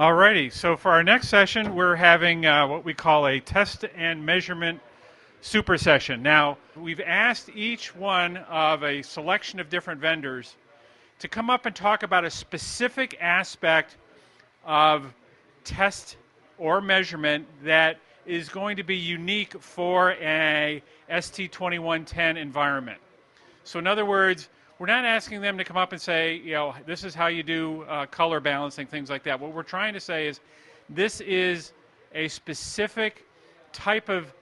Alrighty, so for our next session, we're having what we call a test and measurement super session. Now, we've asked each one of a selection of different vendors to come up and talk about a specific aspect of test or measurement that is going to be unique for a ST2110 environment. So in other words, we're not asking them to come up and say, you know, this is how you do color balancing, things like that. What we're trying to say is this is a specific type of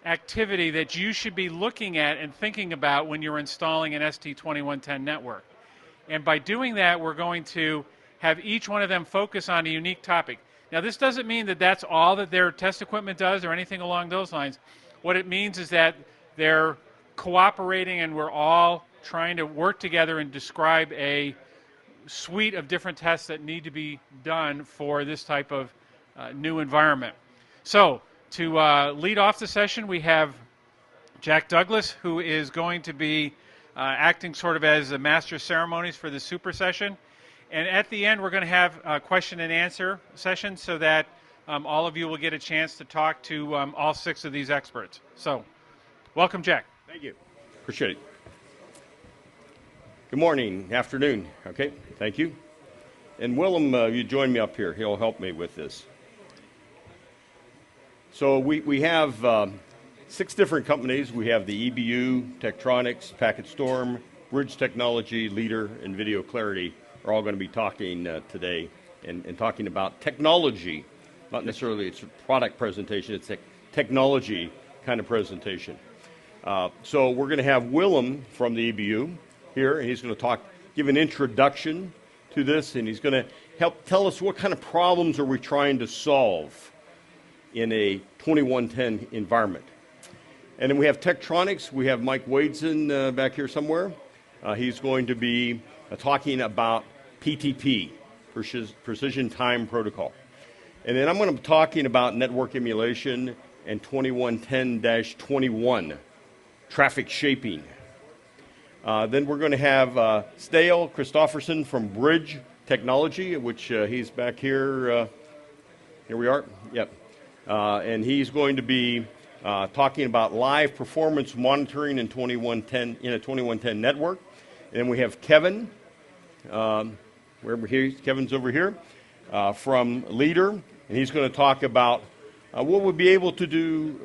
activity that you should be looking at and thinking about when you're installing an ST2110 network. And by doing that, we're going to have each one of them focus on a unique topic. Now, this doesn't mean that that's all that their test equipment does or anything along those lines. What it means is that they're cooperating and we're all trying to work together and describe a suite of different tests that need to be done for this type of new environment. So, to lead off the session, we have Jack Douglas, who is going to be acting sort of as the master of ceremonies for the super session. And at the end, we're going to have a question and answer session so that all of you will get a chance to talk to all 6 of these experts. So, welcome, Jack. Thank you. Appreciate it. Good morning, afternoon. Okay, thank you. And Willem, you join me up here. He'll help me with this. So we have 6 different companies. We have the EBU, Tektronix, Packetstorm, Bridge Technology, Leader, and Video Clarity are all going to be talking today and talking about technology. Not necessarily it's a product presentation, it's a technology kind of presentation. So we're going to have Willem from the EBU here, and he's going to give an introduction to this, and he's going to help tell us what kind of problems are we trying to solve in a 2110 environment. And then we have Tektronix. We have Mike Waidson back here somewhere. He's going to be talking about PTP, Precision Time Protocol. And then I'm going to be talking about network emulation and 2110-21, traffic shaping. Then we're going to have Ståle Kristoffersen from Bridge Technology, which he's back here. Here we are. Yep. And he's going to be talking about live performance monitoring in 2110 in a 2110 network. And then we have Kevin, wherever he is. Kevin's over here from Leader, and he's going to talk about what we'll be able to do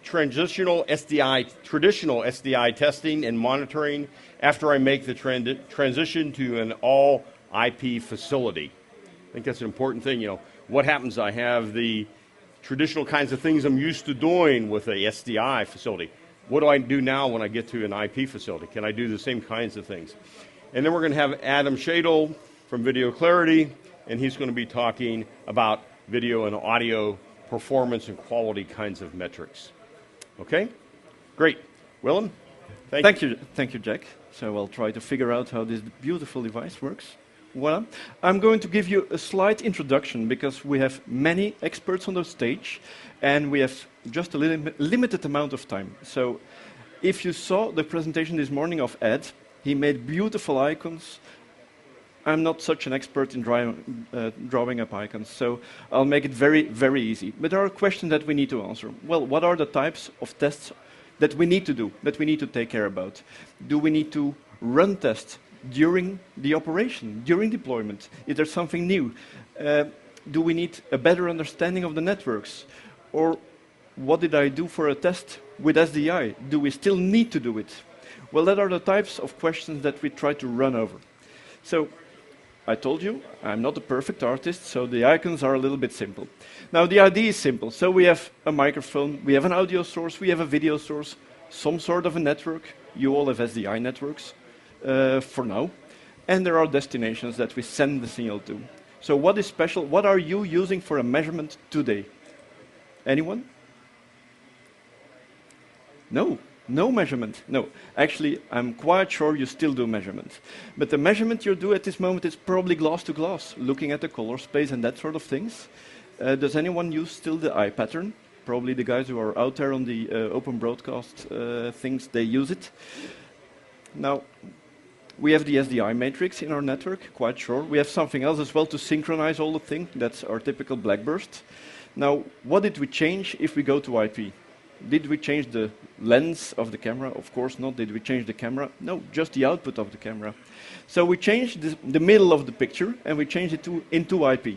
traditional SDI testing and monitoring after I make the transition to an all IP facility. I think that's an important thing. You know, what happens? I have the traditional kinds of things I'm used to doing with a SDI facility. What do I do now when I get to an IP facility? Can I do the same kinds of things? And then we're going to have Adam Schadle from Video Clarity, and he's going to be talking about video and audio performance and quality kinds of metrics. Okay? Great. Willem? Thank you, Jack. So I'll try to figure out how this beautiful device works. Well, I'm going to give you a slight introduction because we have many experts on the stage and we have just a limited amount of time. So if you saw the presentation this morning of Ed, he made beautiful icons. I'm not such an expert in drawing up icons, so I'll make it very, very easy. But there are questions that we need to answer. Well, what are the types of tests that we need to do, that we need to take care about? Do we need to run tests during the operation, during deployment? Is there something new? Do we need a better understanding of the networks? Or what did I do for a test with SDI? Do we still need to do it? Well, that are the types of questions that we try to run over. So I told you, I'm not a perfect artist, so the icons are a little bit simple. Now, the idea is simple. So we have a microphone, we have an audio source, we have a video source, some sort of a network. You all have SDI networks for now. And there are destinations that we send the signal to. So what is special? What are you using for a measurement today? Anyone? No. No measurement. No. Actually, I'm quite sure you still do measurement. But the measurement you do at this moment is probably glass to glass, looking at the color space and that sort of things. Does anyone use still the eye pattern? Probably the guys who are out there on the open broadcast things, they use it. Now, We have the SDI matrix in our network, quite sure. We have something else as well to synchronize all the things. That's our typical blackburst. Now, what did we change if we go to IP? Did we change the lens of the camera? Of course not. Did we change the camera? No, just the output of the camera. So we changed the middle of the picture, and we changed it into IP.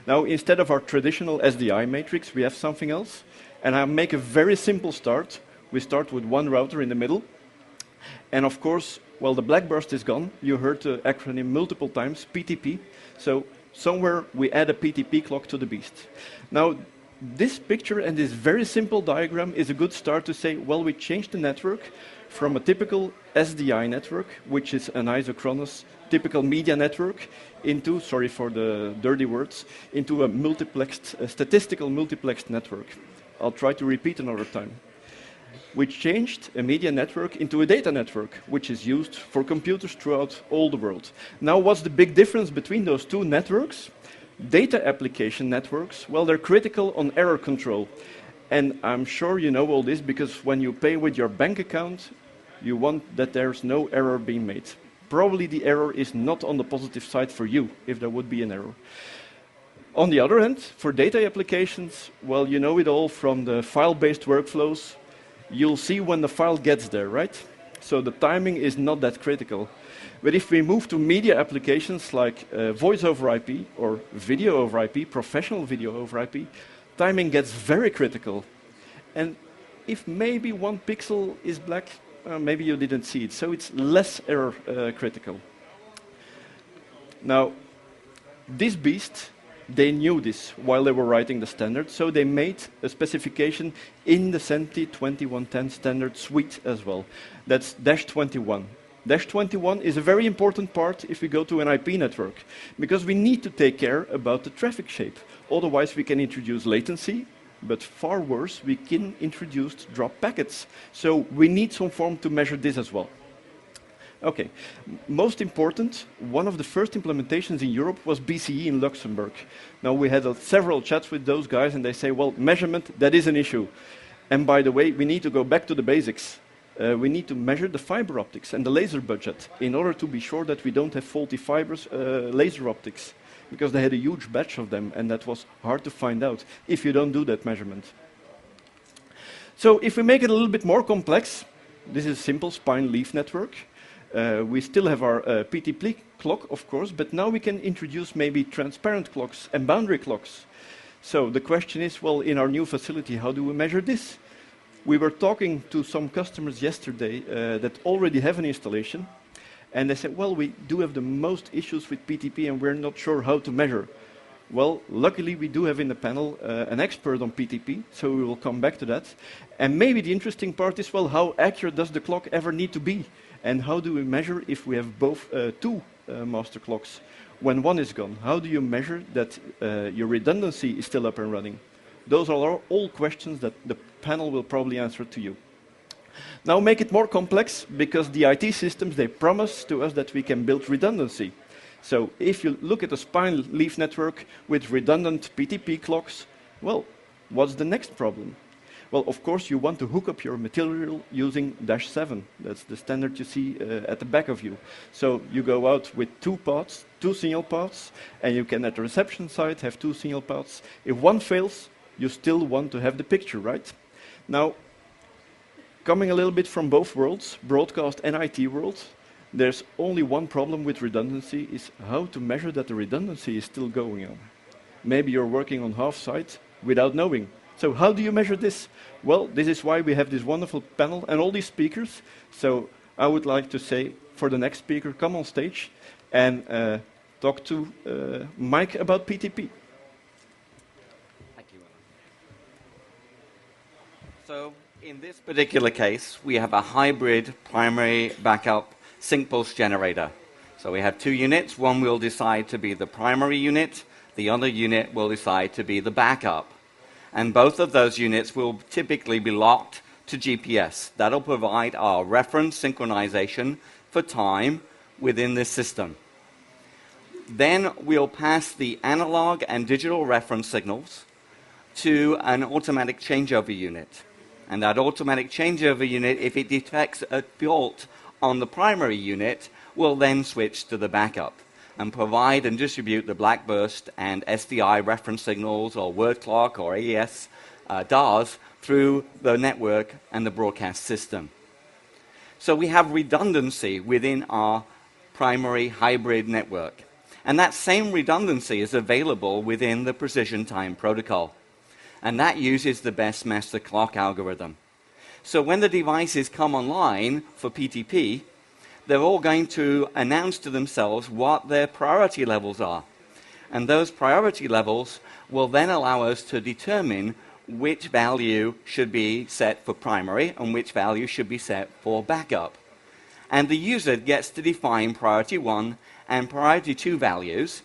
Now, instead of our traditional SDI matrix, we have something else. And I make a very simple start. We start with one router in the middle. And of course, well, the blackburst is gone. You heard the acronym multiple times, PTP. So somewhere we add a PTP clock to the beast. Now, this picture and this very simple diagram is a good start to say, well, we changed the network from a typical SDI network, which is an isochronous typical media network, into, sorry for the dirty words, into a multiplexed, statistical multiplexed network. I'll try to repeat another time. We changed a media network into a data network, which is used for computers throughout all the world. Now, what's the big difference between those two networks? Data application networks, well, they're critical on error control. And I'm sure you know all this, because when you pay with your bank account, you want that there's no error being made. Probably the error is not on the positive side for you, if there would be an error. On the other hand, for data applications, well, you know it all from the file-based workflows. You'll see when the file gets there, right? So the timing is not that critical. But if we move to media applications like voice over IP or video over IP, professional video over IP, timing gets very critical. And if maybe one pixel is black, maybe you didn't see it. So it's less error critical. Now, this beast, they knew this while they were writing the standard, so they made a specification in the CENTI 2110 standard suite as well. That's -21. -21 is a very important part if we go to an IP network, because we need to take care about the traffic shape. Otherwise, we can introduce latency, but far worse, we can introduce drop packets. So we need some form to measure this as well. Okay, most important, one of the first implementations in Europe was BCE in Luxembourg. Now, we had several chats with those guys, and they say, well, measurement, that is an issue. And by the way, we need to go back to the basics. We need to measure the fiber optics and the laser budget in order to be sure that we don't have faulty fibers, laser optics, because they had a huge batch of them, and that was hard to find out if you don't do that measurement. So if we make it a little bit more complex, this is a simple spine leaf network. We still have our PTP clock, of course, but now we can introduce maybe transparent clocks and boundary clocks. So the question is, well, in our new facility, how do we measure this? We were talking to some customers yesterday that already have an installation, and they said, well, we do have the most issues with PTP, and we're not sure how to measure. Well, luckily, we do have in the panel an expert on PTP, so we will come back to that. And maybe the interesting part is, well, how accurate does the clock ever need to be? And how do we measure if we have both two master clocks when one is gone? How do you measure that your redundancy is still up and running? Those are all questions that the panel will probably answer to you. Now make it more complex, because the IT systems, they promise to us that we can build redundancy. So if you look at a spine leaf network with redundant PTP clocks, well, what's the next problem? Well, of course, you want to hook up your material using -7. That's the standard you see at the back of you. So you go out with two paths, two signal paths, and you can, at the reception side, have two signal paths. If one fails, you still want to have the picture, right? Now, coming a little bit from both worlds, broadcast and IT world, there's only one problem with redundancy, is how to measure that the redundancy is still going on. Maybe you're working on half site without knowing. So how do you measure this? Well, this is why we have this wonderful panel and all these speakers. So I would like to say, for the next speaker, come on stage and talk to Mike about PTP. Thank you, Willem. So in this particular case, we have a hybrid primary backup sync pulse generator. So we have two units. One will decide to be the primary unit. The other unit will decide to be the backup. And both of those units will typically be locked to GPS. That'll provide our reference synchronization for time within this system. Then we'll pass the analog and digital reference signals to an automatic changeover unit. And that automatic changeover unit, if it detects a fault on the primary unit, will then switch to the backup and provide and distribute the black burst and SDI reference signals or word clock or AES DARs through the network and the broadcast system. So we have redundancy within our primary hybrid network. And that same redundancy is available within the precision time protocol. And that uses the best master clock algorithm. So when the devices come online for PTP, they're all going to announce to themselves what their priority levels are. And those priority levels will then allow us to determine which value should be set for primary and which value should be set for backup. And the user gets to define priority 1 and priority 2 values.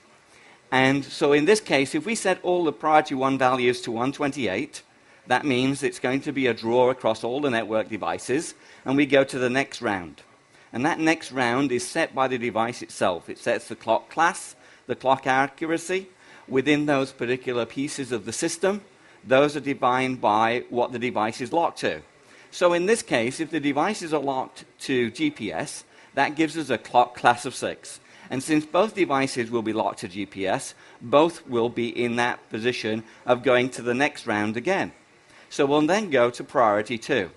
And so in this case, if we set all the priority 1 values to 128, that means it's going to be a draw across all the network devices, and we go to the next round. And that next round is set by the device itself. It sets the clock class, the clock accuracy within those particular pieces of the system. Those are defined by what the device is locked to. So in this case, if the devices are locked to GPS, that gives us a clock class of 6. And since both devices will be locked to GPS, both will be in that position of going to the next round again. So we'll then go to priority 2.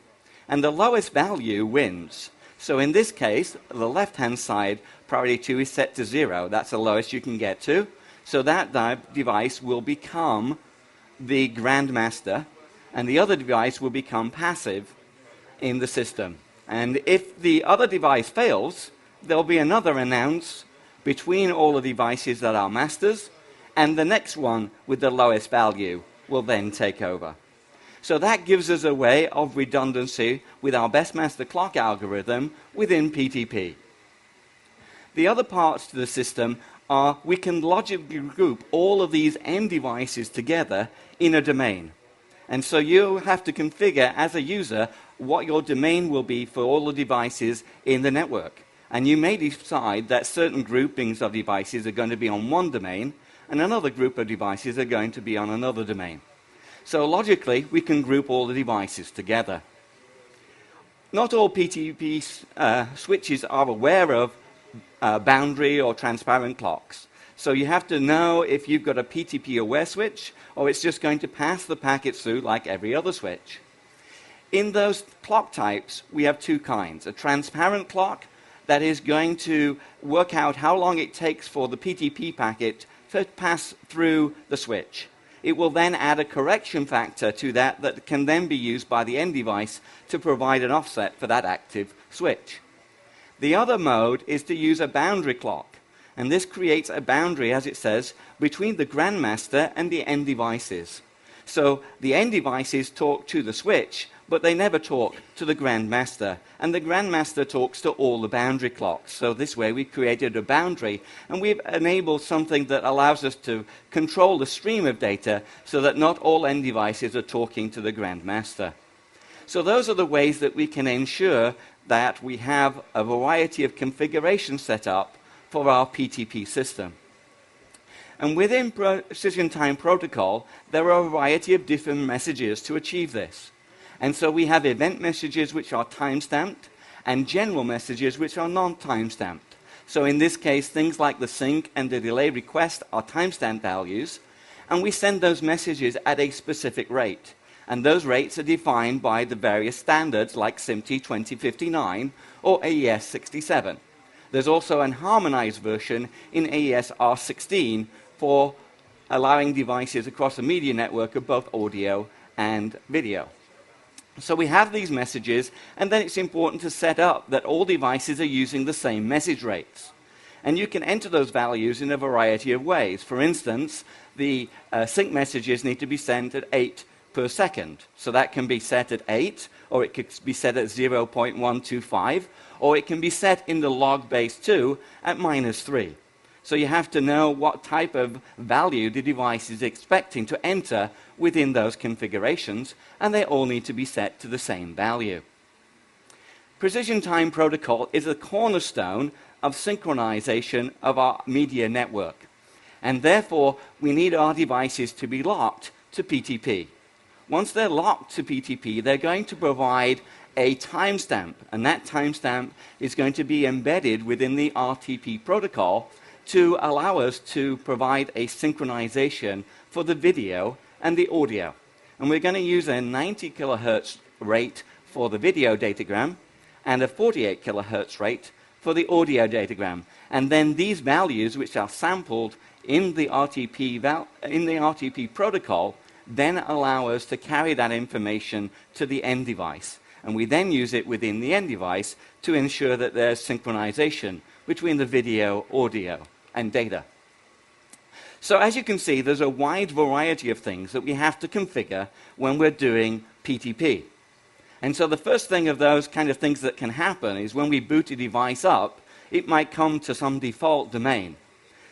And the lowest value wins. So in this case, the left-hand side, priority 2 is set to 0. That's the lowest you can get to. So that device will become the grandmaster, and the other device will become passive in the system. And if the other device fails, there'll be another announce between all the devices that are masters, and the next one with the lowest value will then take over. So that gives us a way of redundancy with our best master clock algorithm within PTP. The other parts to the system are we can logically group all of these end devices together in a domain. And so you have to configure as a user what your domain will be for all the devices in the network. And you may decide that certain groupings of devices are going to be on one domain, and another group of devices are going to be on another domain. So logically, we can group all the devices together. Not all PTP switches are aware of boundary or transparent clocks. So you have to know if you've got a PTP aware switch, or it's just going to pass the packets through like every other switch. In those clock types, we have two kinds. A transparent clock that is going to work out how long it takes for the PTP packet to pass through the switch. It will then add a correction factor to that that can then be used by the end device to provide an offset for that active switch. The other mode is to use a boundary clock. And this creates a boundary, as it says, between the grandmaster and the end devices. So the end devices talk to the switch, but they never talk to the grandmaster. And the grandmaster talks to all the boundary clocks. So this way we've created a boundary, and we've enabled something that allows us to control the stream of data so that not all end devices are talking to the grandmaster. So those are the ways that we can ensure that we have a variety of configurations set up for our PTP system. And within Precision Time Protocol, there are a variety of different messages to achieve this. And so we have event messages which are time-stamped, and general messages which are non-time-stamped. So in this case, things like the sync and the delay request are time-stamped values, and we send those messages at a specific rate. And those rates are defined by the various standards like SMPTE 2059 or AES 67. There's also an harmonized version in AES R16 for allowing devices across a media network of both audio and video. So we have these messages, and then it's important to set up that all devices are using the same message rates. And you can enter those values in a variety of ways. For instance, the sync messages need to be sent at 8 per second. So that can be set at 8, or it could be set at 0.125, or it can be set in the log base 2 at -3. So you have to know what type of value the device is expecting to enter within those configurations, and they all need to be set to the same value. Precision Time Protocol is a cornerstone of synchronization of our media network, and therefore we need our devices to be locked to PTP. Once they're locked to PTP, they're going to provide a timestamp, and that timestamp is going to be embedded within the RTP protocol to allow us to provide a synchronization for the video and the audio. And we're going to use a 90 kilohertz rate for the video datagram and a 48 kilohertz rate for the audio datagram. And then these values, which are sampled in the RTP protocol, then allow us to carry that information to the end device. And we then use it within the end device to ensure that there's synchronization between the video, audio, and data. So as you can see, there's a wide variety of things that we have to configure when we're doing PTP. And so the first thing of those kind of things that can happen is when we boot a device up, it might come to some default domain.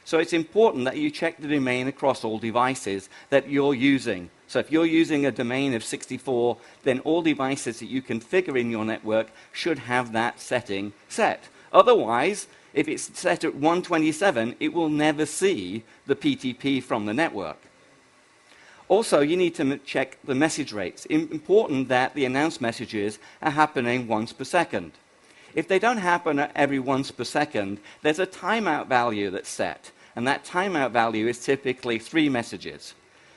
So it's important that you check the domain across all devices that you're using. So if you're using a domain of 64, then all devices that you configure in your network should have that setting set. Otherwise, if it's set at 127, it will never see the PTP from the network. Also, you need to check the message rates. It's important that the announced messages are happening once per second. If they don't happen at every once per second, there's a timeout value that's set. And that timeout value is typically 3 messages.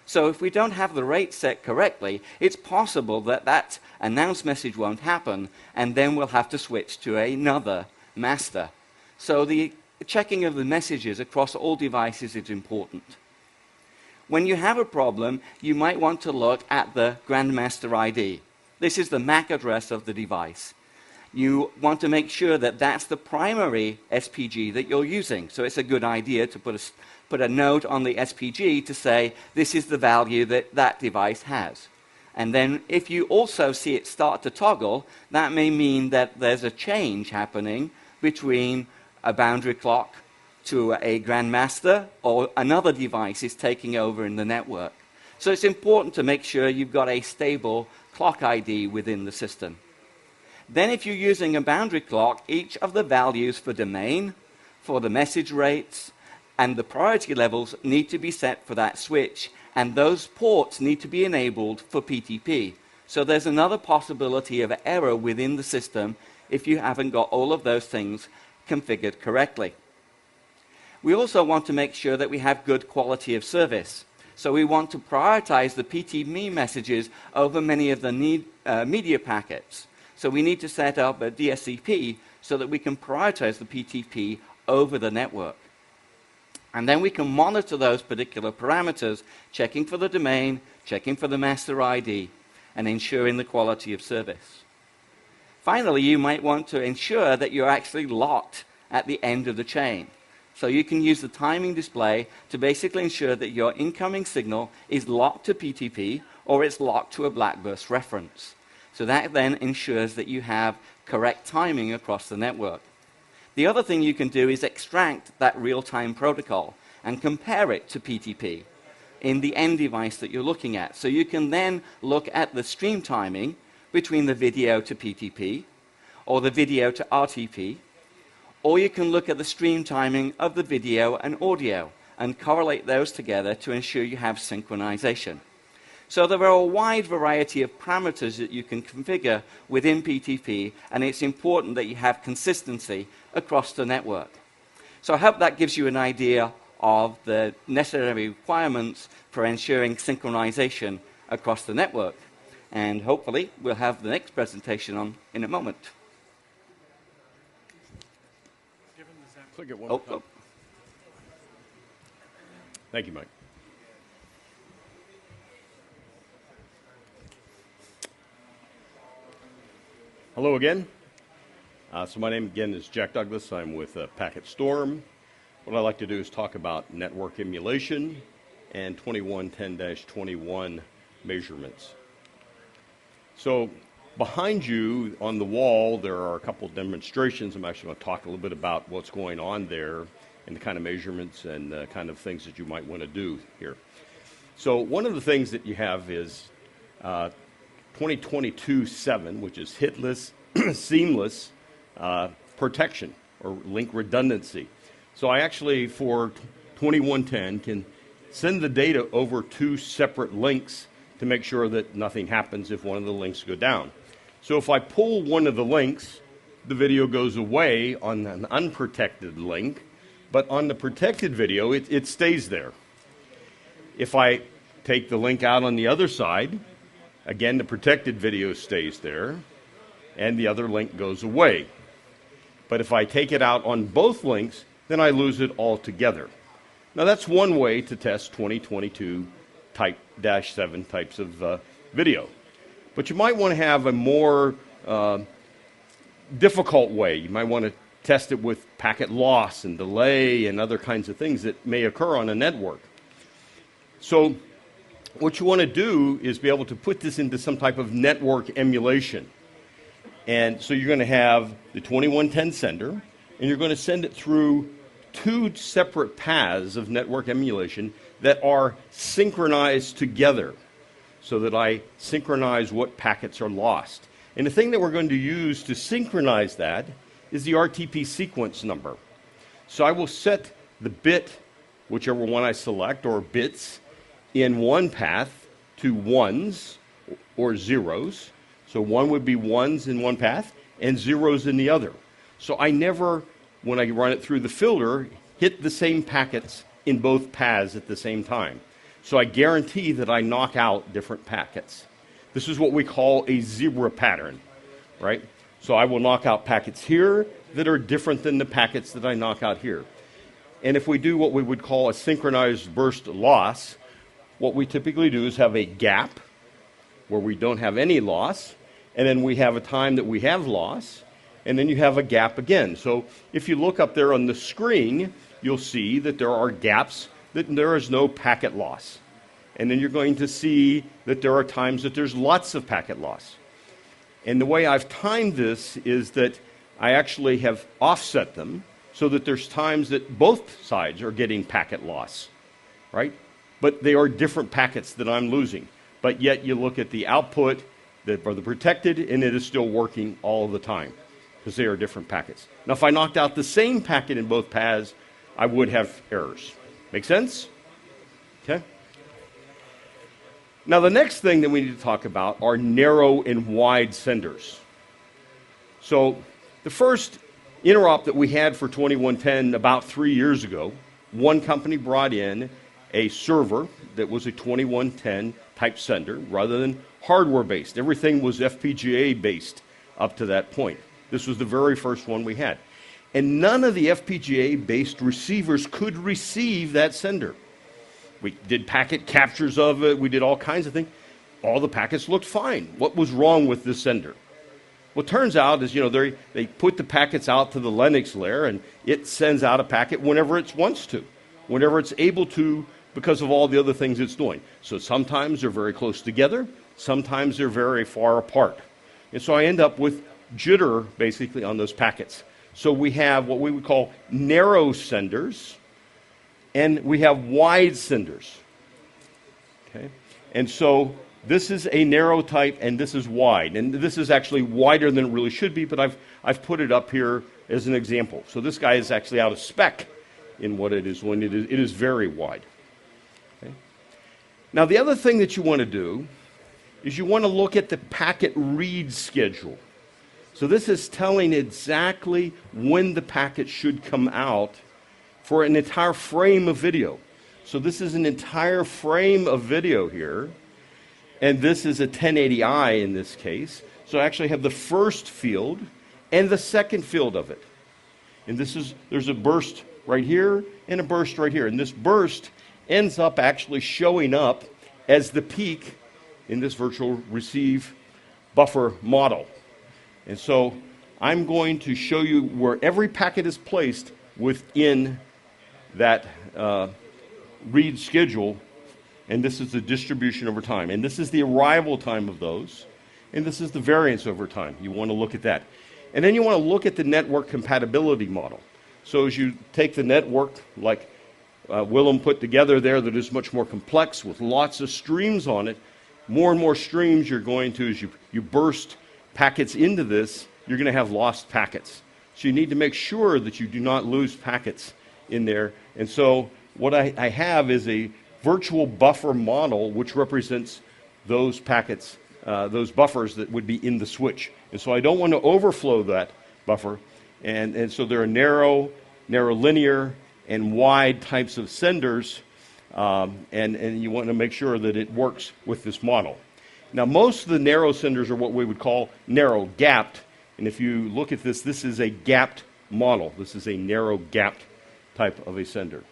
So if we don't have the rate set correctly, it's possible that that announced message won't happen, and then we'll have to switch to another master. So the checking of the messages across all devices is important. When you have a problem, you might want to look at the Grandmaster ID. This is the MAC address of the device. You want to make sure that that's the primary SPG that you're using. So it's a good idea to put a note on the SPG to say, this is the value that that device has. And then if you also see it start to toggle, that may mean that there's a change happening between a boundary clock to a Grandmaster, or another device is taking over in the network. So it's important to make sure you've got a stable clock ID within the system. Then if you're using a boundary clock, each of the values for domain, for the message rates, and the priority levels need to be set for that switch, and those ports need to be enabled for PTP. So there's another possibility of error within the system if you haven't got all of those things configured correctly. We also want to make sure that we have good quality of service. So we want to prioritize the PTP messages over many of the media packets. So we need to set up a DSCP so that we can prioritize the PTP over the network. And then we can monitor those particular parameters, checking for the domain, checking for the master ID, and ensuring the quality of service. Finally, you might want to ensure that you're actually locked at the end of the chain. So you can use the timing display to basically ensure that your incoming signal is locked to PTP or it's locked to a blackburst reference. So that then ensures that you have correct timing across the network. The other thing you can do is extract that real-time protocol and compare it to PTP in the end device that you're looking at. So you can then look at the stream timing between the video to PTP or the video to RTP, or you can look at the stream timing of the video and audio and correlate those together to ensure you have synchronization. So there are a wide variety of parameters that you can configure within PTP, and it's important that you have consistency across the network. So I hope that gives you an idea of the necessary requirements for ensuring synchronization across the network. And hopefully we'll have the next presentation on in a moment. Click it one more time. Thank you, Mike. Hello again. So my name again is Jack Douglas. I'm with Packetstorm. What I like to do is talk about network emulation and 2110-21 measurements. So behind you on the wall there are a couple demonstrations. I'm actually going to talk a little bit about what's going on there and the kind of measurements and the kind of things that you might want to do here. So one of the things that you have is 2022-7, which is hitless, seamless protection or link redundancy. So I actually, for 2110, can send the data over 2 separate links to make sure that nothing happens if one of the links go down. So if I pull one of the links, the video goes away on an unprotected link, but on the protected video, it stays there. If I take the link out on the other side, again, the protected video stays there, and the other link goes away. But if I take it out on both links, then I lose it altogether. Now that's one way to test 2022 Type-7 types of video. But you might want to have a more difficult way. You might want to test it with packet loss and delay and other kinds of things that may occur on a network. So what you want to do is be able to put this into some type of network emulation. And so you're going to have the 2110 sender, and you're going to send it through two separate paths of network emulation that are synchronized together, so that I synchronize what packets are lost. And the thing that we're going to use to synchronize that is the RTP sequence number. So I will set the bit, whichever one I select, or bits, in one path to ones or zeros. So one would be ones in one path and zeros in the other. So I never, when I run it through the filter, hit the same packets in both paths at the same time. So I guarantee that I knock out different packets. This is what we call a zebra pattern, right? So I will knock out packets here that are different than the packets that I knock out here. And if we do what we would call a synchronized burst loss, what we typically do is have a gap where we don't have any loss, and then we have a time that we have loss, and then you have a gap again. So if you look up there on the screen, you'll see that there are gaps, that there is no packet loss. And then you're going to see that there are times that there's lots of packet loss. And the way I've timed this is that I actually have offset them so that there's times that both sides are getting packet loss, right? But they are different packets that I'm losing. But yet you look at the output that are the protected, and it is still working all the time because they are different packets. Now, if I knocked out the same packet in both paths, I would have errors. Make sense? Okay. Now, the next thing that we need to talk about are narrow and wide senders. So the first interop that we had for 2110 about 3 years ago, one company brought in a server that was a 2110 type sender rather than hardware-based. Everything was FPGA-based up to that point. This was the very first one we had. And none of the FPGA-based receivers could receive that sender. We did packet captures of it. We did all kinds of things. All the packets looked fine. What was wrong with this sender? What turns out is, they put the packets out to the Linux layer, and it sends out a packet whenever it wants to, whenever it's able to, because of all the other things it's doing. So sometimes they're very close together. Sometimes they're very far apart. And so I end up with jitter, basically, on those packets. So we have what we would call narrow senders, and we have wide senders. Okay? And so this is a narrow type, and this is wide. And this is actually wider than it really should be, but I've put it up here as an example. So this guy is actually out of spec in what it is when it is very wide. Okay? Now, the other thing that you want to do is you want to look at the packet read schedule. So this is telling exactly when the packet should come out for an entire frame of video. So this is an entire frame of video here, and this is a 1080i in this case. So I actually have the first field and the second field of it. And there's a burst right here and a burst right here. And this burst ends up actually showing up as the peak in this virtual receive buffer model. And so I'm going to show you where every packet is placed within that read schedule, and this is the distribution over time. And this is the arrival time of those, and this is the variance over time. You want to look at that. And then you want to look at the network compatibility model. So as you take the network, like Willem put together there, that is much more complex with lots of streams on it, more and more streams you're going to, as you burst packets into this, you're going to have lost packets. So you need to make sure that you do not lose packets in there. And so what I have is a virtual buffer model which represents those packets those buffers that would be in the switch. And so I don't want to overflow that buffer. And so there are narrow linear, and wide types of senders, and you want to make sure that it works with this model. Now, most of the narrow senders are what we would call narrow gapped, and if you look at this, this is a gapped model. This is a narrow gapped type of a sender.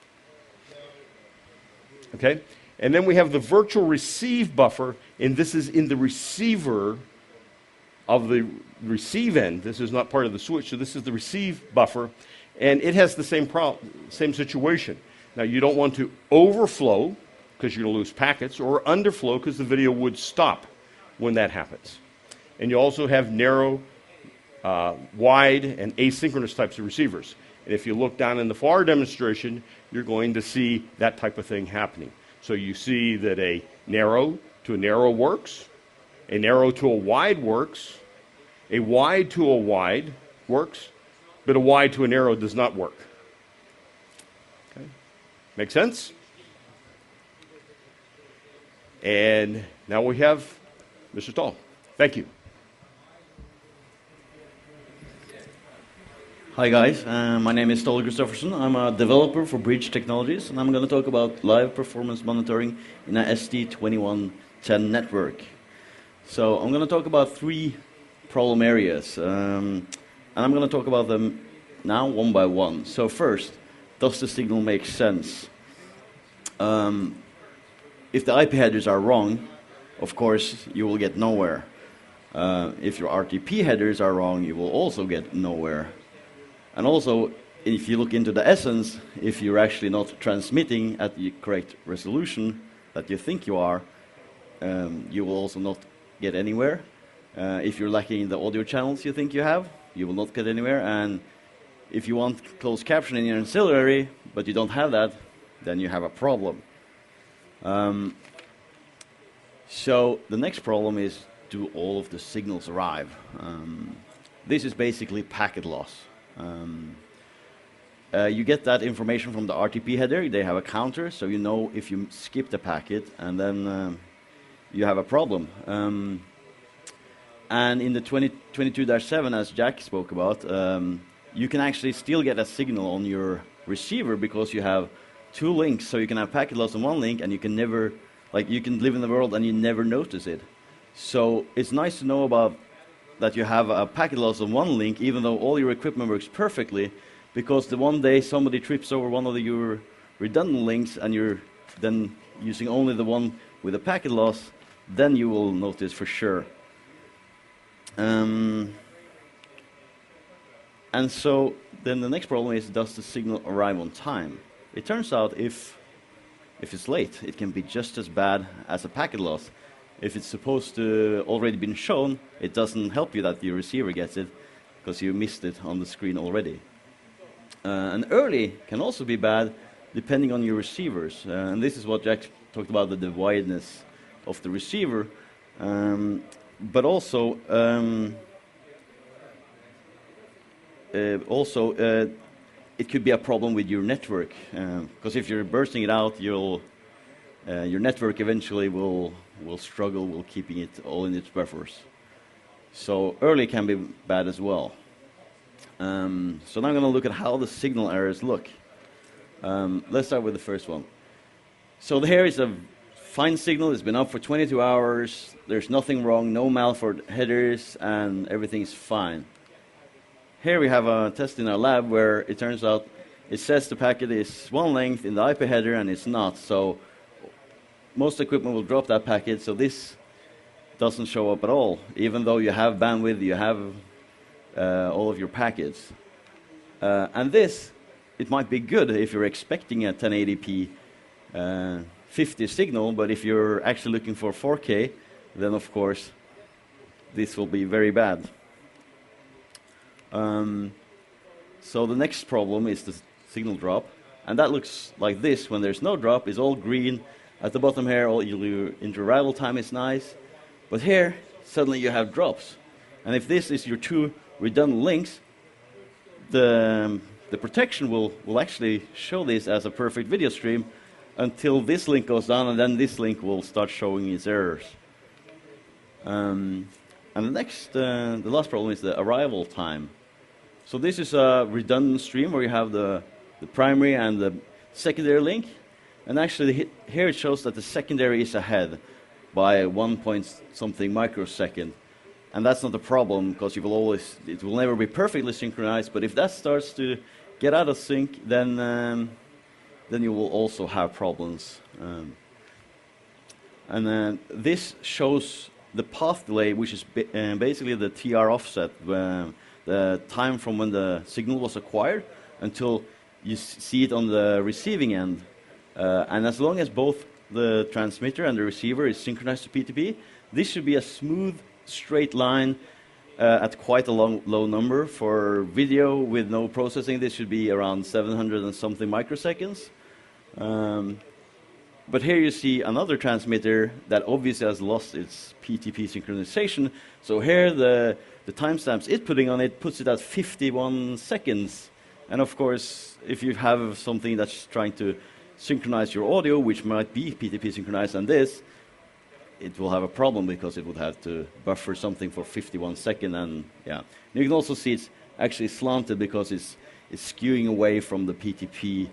Okay? And then we have the virtual receive buffer, and this is in the receiver of the receive end. This is not part of the switch, so this is the receive buffer, and it has the same situation. Now, you don't want to overflow because you're going to lose packets, or underflow because the video would stop when that happens. And you also have narrow, wide, and asynchronous types of receivers. And if you look down in the far demonstration, you're going to see that type of thing happening. So you see that a narrow to a narrow works, a narrow to a wide works, a wide to a wide works, but a wide to a narrow does not work. Okay. Make sense? And now we have Mr. Ståle. Thank you. Hi guys, my name is Ståle Kristoffersen. I'm a developer for Bridge Technologies, and I'm going to talk about live performance monitoring in a ST2110 network. So I'm going to talk about 3 problem areas, and I'm going to talk about them now one by one. So first, does the signal make sense? If the IP headers are wrong, of course, you will get nowhere. If your RTP headers are wrong, you will also get nowhere. And also, if you look into the essence, if you're actually not transmitting at the correct resolution that you think you are, you will also not get anywhere. If you're lacking in the audio channels you think you have, you will not get anywhere. And if you want closed caption in your ancillary, but you don't have that, then you have a problem. So the next problem is, do all of the signals arrive? This is basically packet loss. You get that information from the RTP header. They have a counter, so you know if you skip the packet, and then you have a problem. And in the 22-7, as Jack spoke about, you can actually still get a signal on your receiver because you have 2 links. So you can have packet loss on one link, and you can never, like, you can live in the world and you never notice it. So it's nice to know about that you have a packet loss on one link, even though all your equipment works perfectly, because the one day somebody trips over one of your redundant links and you're then using only the one with a packet loss, then you will notice for sure. And so then the next problem is, does the signal arrive on time? It turns out if it's late, it can be just as bad as a packet loss. If it's supposed to already been shown, it doesn't help you that your receiver gets it, because you missed it on the screen already. And early can also be bad, depending on your receivers. And this is what Jack talked about, the wideness of the receiver. But also, it could be a problem with your network, because if you're bursting it out, your network eventually will struggle with keeping it all in its buffers. So early can be bad as well. So now I'm going to look at how the signal errors look. Let's start with the first one. So here is a fine signal. It's been up for 22 hours. There's nothing wrong, no malformed headers, and everything's fine. Here we have a test in our lab where it turns out it says the packet is one length in the IP header, and it's not. So most equipment will drop that packet, so this doesn't show up at all, even though you have bandwidth, you have all of your packets. And this, it might be good if you're expecting a 1080p 50 signal, but if you're actually looking for 4K, then of course this will be very bad. So the next problem is the signal drop, and that looks like this when there's no drop. It's all green. At the bottom here, all your inter-arrival time is nice, but here suddenly you have drops. And if this is your 2 redundant links, the protection will actually show this as a perfect video stream until this link goes down, and then this link will start showing its errors. And the last problem is the arrival time. So this is a redundant stream where you have the primary and the secondary link. And actually here it shows that the secondary is ahead by 1-point-something microsecond. And that's not a problem because it will never be perfectly synchronized. But if that starts to get out of sync, then you will also have problems. And this shows the path delay, which is basically the TR offset, the time from when the signal was acquired until you see it on the receiving end. And as long as both the transmitter and the receiver is synchronized to PTP, this should be a smooth, straight line at quite a low number. For video with no processing, this should be around 700 and something microseconds. But here you see another transmitter that obviously has lost its PTP synchronization. So here the timestamps it's putting on it puts it at 51 seconds. And of course, if you have something that's trying to synchronize your audio, which might be PTP synchronized, and this, it will have a problem because it would have to buffer something for 51 seconds. And yeah, you can also see it's actually slanted because it's skewing away from the PTP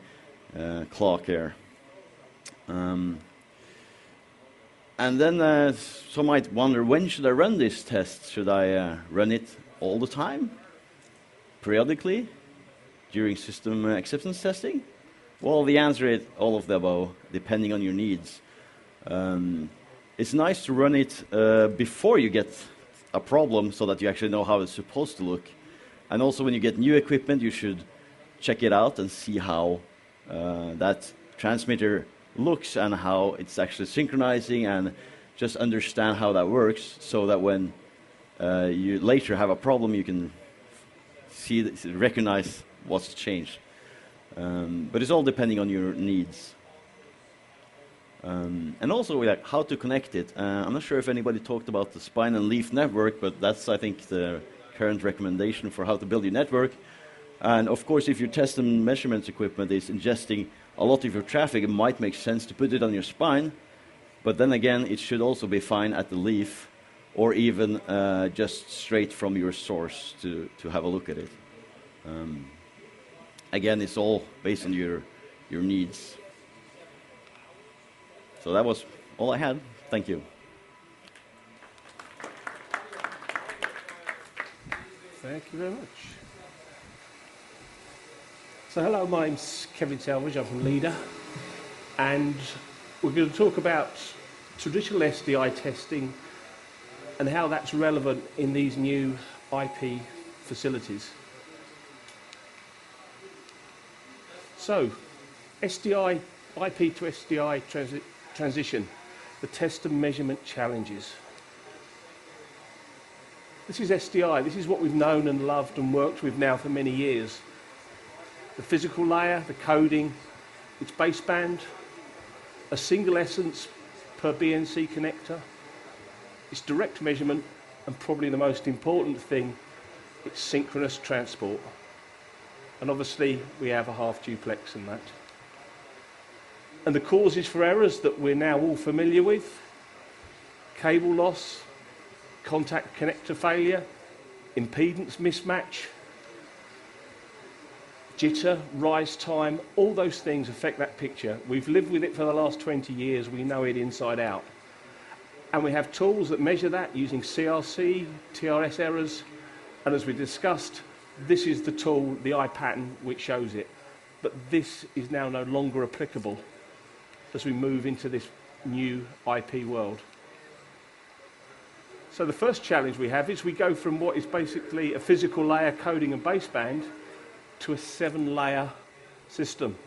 clock here. And then some might wonder, when should I run this test? Should I run it all the time, periodically, during system acceptance testing? Well, the answer is all of the above, depending on your needs. It's nice to run it before you get a problem so that you actually know how it's supposed to look. And also when you get new equipment, you should check it out and see how that transmitter looks and how it's actually synchronizing, and just understand how that works so that when you later have a problem, you can recognize what's changed. But it's all depending on your needs. And also like how to connect it. I'm not sure if anybody talked about the spine and leaf network, but that's, I think, the current recommendation for how to build your network. And of course, if your test and measurements equipment is ingesting a lot of your traffic, it might make sense to put it on your spine. But then again, it should also be fine at the leaf, or even just straight from your source to have a look at it. Again, it's all based on your needs. So that was all I had. Thank you. Thank you very much. So hello, my name's Kevin Salvidge, I'm from Leader, and we're going to talk about traditional SDI testing and how that's relevant in these new IP facilities. So, SDI, IP to SDI transition, the test and measurement challenges. This is SDI, this is what we've known and loved and worked with now for many years. The physical layer, the coding, its baseband, a single essence per BNC connector, its direct measurement, and probably the most important thing, its synchronous transport. And obviously we have a half duplex in that. And the causes for errors that we're now all familiar with: cable loss, contact connector failure, impedance mismatch, jitter, rise time, all those things affect that picture. We've lived with it for the last 20 years, we know it inside out. And we have tools that measure that using CRC, TRS errors, and as we discussed, this is the tool, the iPattern, which shows it. But this is now no longer applicable as we move into this new IP world. So the first challenge we have is we go from what is basically a physical layer coding and baseband to a 7-layer system.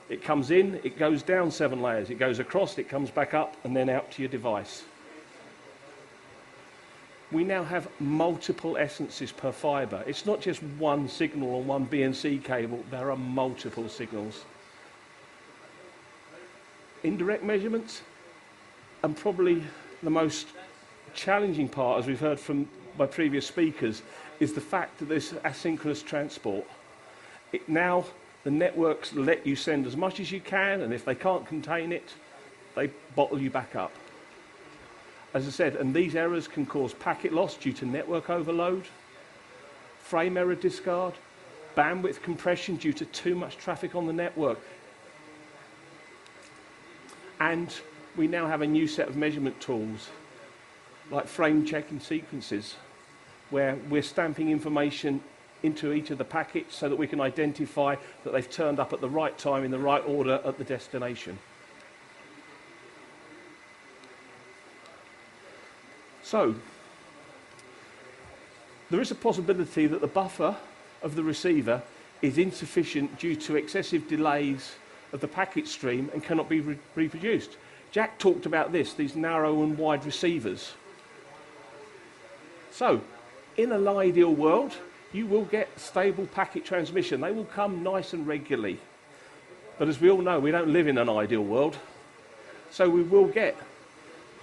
It comes in, it goes down 7 layers, it goes across, it comes back up, and then out to your device. We now have multiple essences per fibre. It's not just one signal on one BNC cable, there are multiple signals. Indirect measurements, and probably the most challenging part, as we've heard from my previous speakers, is the fact that there's asynchronous transport. Now, the networks let you send as much as you can, and if they can't contain it, they bottle you back up. As I said, and these errors can cause packet loss due to network overload, frame error discard, bandwidth compression due to too much traffic on the network. And we now have a new set of measurement tools, like frame checking sequences, where we're stamping information into each of the packets so that we can identify that they've turned up at the right time in the right order at the destination. So, there is a possibility that the buffer of the receiver is insufficient due to excessive delays of the packet stream and cannot be reproduced. Jack talked about this, these narrow and wide receivers. So, in an ideal world, you will get stable packet transmission. They will come nice and regularly. But as we all know, we don't live in an ideal world. So we will get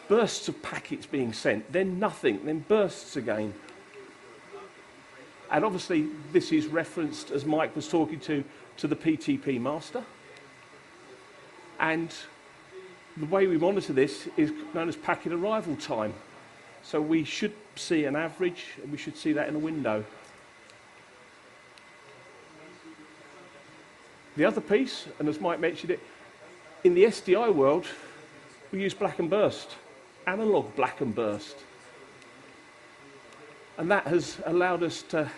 bursts of packets being sent, then nothing, then bursts again. And obviously, this is referenced, as Mike was talking to the PTP master. And the way we monitor this is known as packet arrival time. So we should see an average, and we should see that in a window. The other piece, and as Mike mentioned it, in the SDI world, we use black and burst, analog black and burst. And that has allowed us to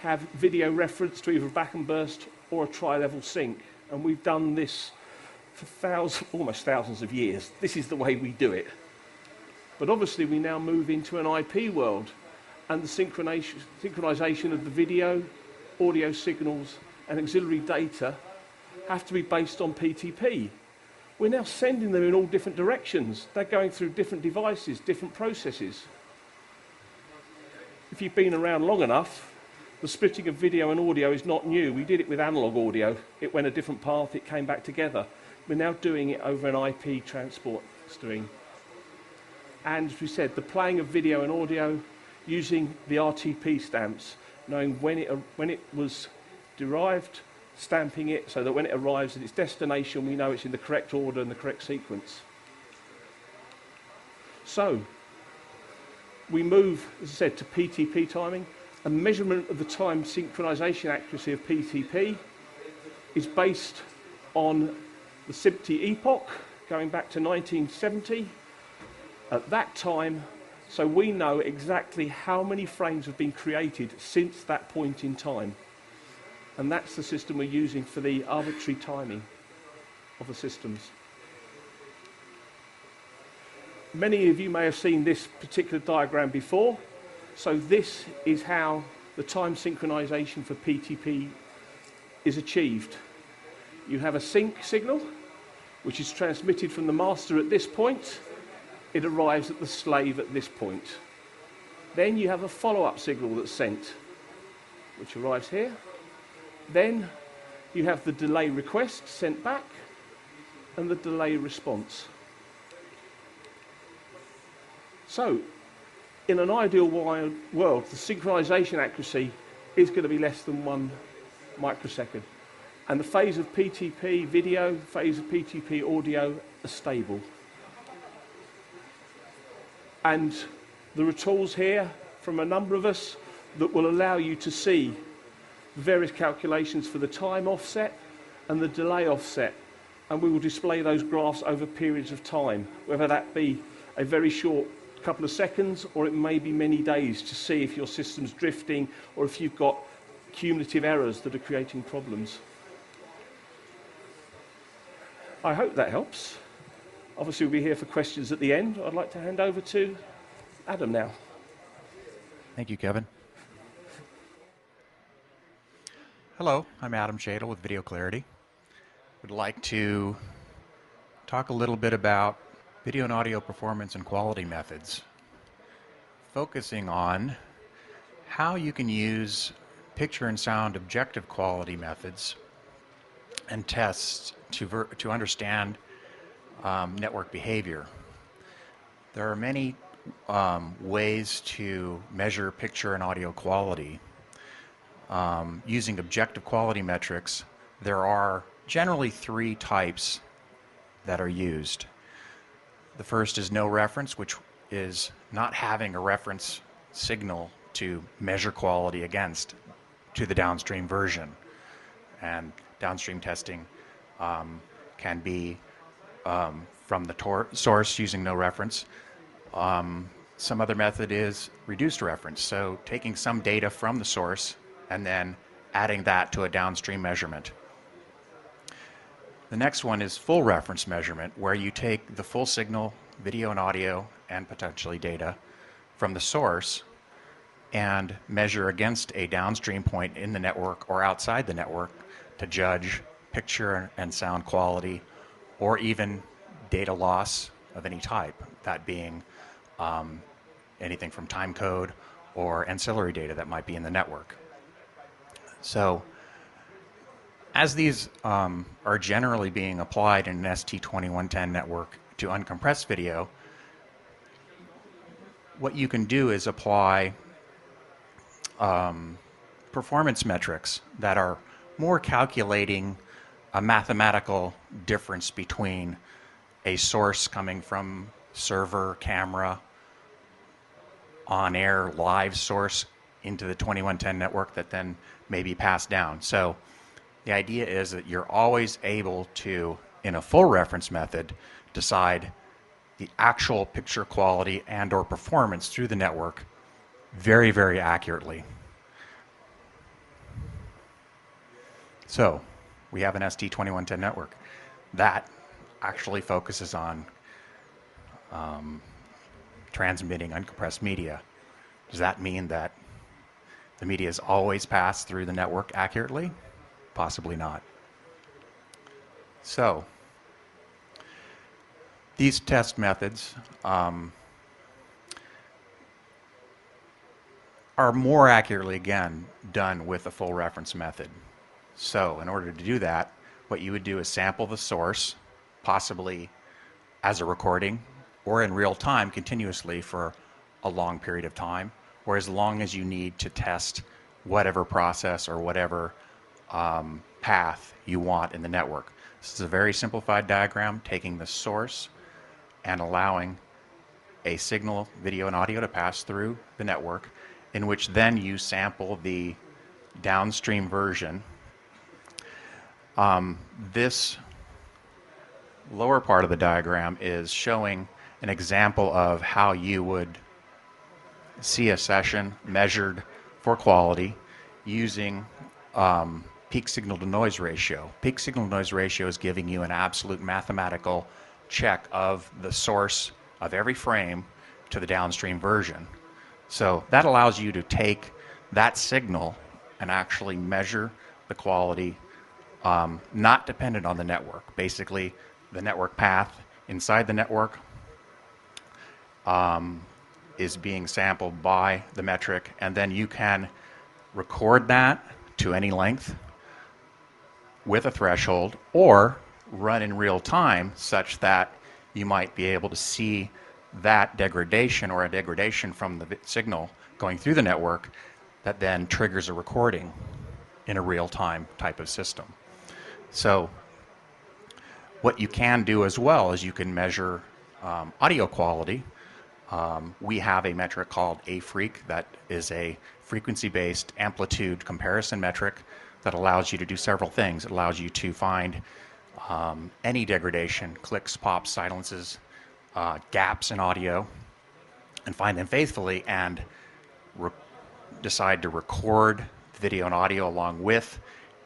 have video reference to either a back and burst or a tri-level sync. And we've done this for almost thousands of years. This is the way we do it. But obviously we now move into an IP world, and the synchronization of the video, audio signals, and auxiliary data have to be based on PTP. We're now sending them in all different directions. They're going through different devices, different processes. If you've been around long enough, the splitting of video and audio is not new. We did it with analog audio. It went a different path, it came back together. We're now doing it over an IP transport stream. And as we said, the playing of video and audio using the RTP stamps, knowing when it was derived, stamping it so that when it arrives at its destination, we know it's in the correct order and the correct sequence. So, we move, as I said, to PTP timing. A measurement of the time synchronization accuracy of PTP is based on the SIPT epoch, going back to 1970. At that time, so we know exactly how many frames have been created since that point in time. And that's the system we're using for the arbitrary timing of the systems. Many of you may have seen this particular diagram before. So this is how the time synchronization for PTP is achieved. You have a sync signal, which is transmitted from the master at this point. It arrives at the slave at this point. Then you have a follow-up signal that's sent, which arrives here. Then you have the delay request sent back and the delay response. So, in an ideal world, the synchronization accuracy is going to be less than 1 microsecond. And the phase of PTP video, phase of PTP audio are stable. And there are tools here from a number of us that will allow you to see the various calculations for the time offset and the delay offset. And we will display those graphs over periods of time, whether that be a very short couple of seconds or it may be many days, to see if your system's drifting or if you've got cumulative errors that are creating problems. I hope that helps. Obviously, we'll be here for questions at the end. I'd like to hand over to Adam now. Thank you, Kevin. Hello, I'm Adam Schadle with Video Clarity. Would like to talk a little bit about video and audio performance and quality methods, focusing on how you can use picture and sound objective quality methods and tests to understand network behavior. There are many ways to measure picture and audio quality. Using objective quality metrics, there are generally 3 types that are used. The first is no reference, which is not having a reference signal to measure quality against to the downstream version. And downstream testing can be from the source using no reference. Some other method is reduced reference, so taking some data from the source and then adding that to a downstream measurement. The next one is full reference measurement, where you take the full signal, video and audio, and potentially data from the source and measure against a downstream point in the network or outside the network to judge picture and sound quality, or even data loss of any type, that being anything from time code or ancillary data that might be in the network. So as these are generally being applied in an ST2110 network to uncompressed video, what you can do is apply performance metrics that are more calculating a mathematical difference between a source coming from server, camera, on-air live source into the 2110 network that then may be passed down. So the idea is that you're always able to, in a full reference method, decide the actual picture quality and or performance through the network very, very accurately. So we have an ST2110 network that actually focuses on transmitting uncompressed media. Does that mean that the media is always passed through the network accurately? Possibly not. So these test methods are more accurately, again, done with a full reference method. So in order to do that, what you would do is sample the source, possibly as a recording or in real time continuously for a long period of time, or as long as you need to test whatever process or whatever path you want in the network. This is a very simplified diagram, taking the source and allowing a signal, video, and audio to pass through the network, in which then you sample the downstream version. This lower part of the diagram is showing an example of how you would see a session measured for quality using peak signal to noise ratio. Peak signal to noise ratio is giving you an absolute mathematical check of the source of every frame to the downstream version. So that allows you to take that signal and actually measure the quality not dependent on the network. Basically, the network path inside the network is being sampled by the metric, and then you can record that to any length with a threshold, or run in real time such that you might be able to see that degradation or a degradation from the signal going through the network that then triggers a recording in a real time type of system. So what you can do as well is you can measure audio quality. We have a metric called A-Freq that is a frequency-based amplitude comparison metric that allows you to do several things. It allows you to find any degradation, clicks, pops, silences, gaps in audio, and find them faithfully and decide to record video and audio along with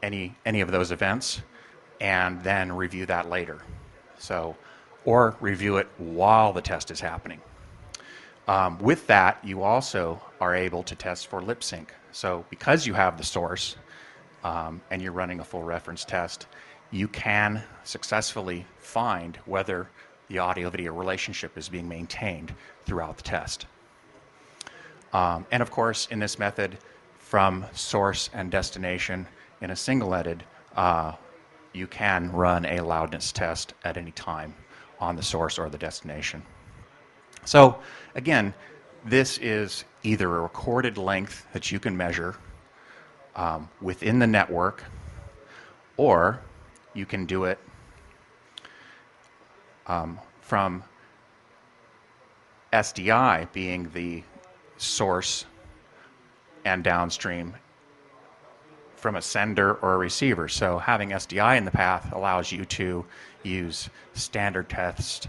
any of those events, and then review that later. So, or review it while the test is happening. With that, you also are able to test for lip sync. So because you have the source and you're running a full reference test, you can successfully find whether the audio-video relationship is being maintained throughout the test. And of course, in this method, from source and destination in a single edit, you can run a loudness test at any time on the source or the destination. So again, this is either a recorded length that you can measure within the network, or you can do it from SDI being the source and downstream from a sender or a receiver. So having SDI in the path allows you to use standard test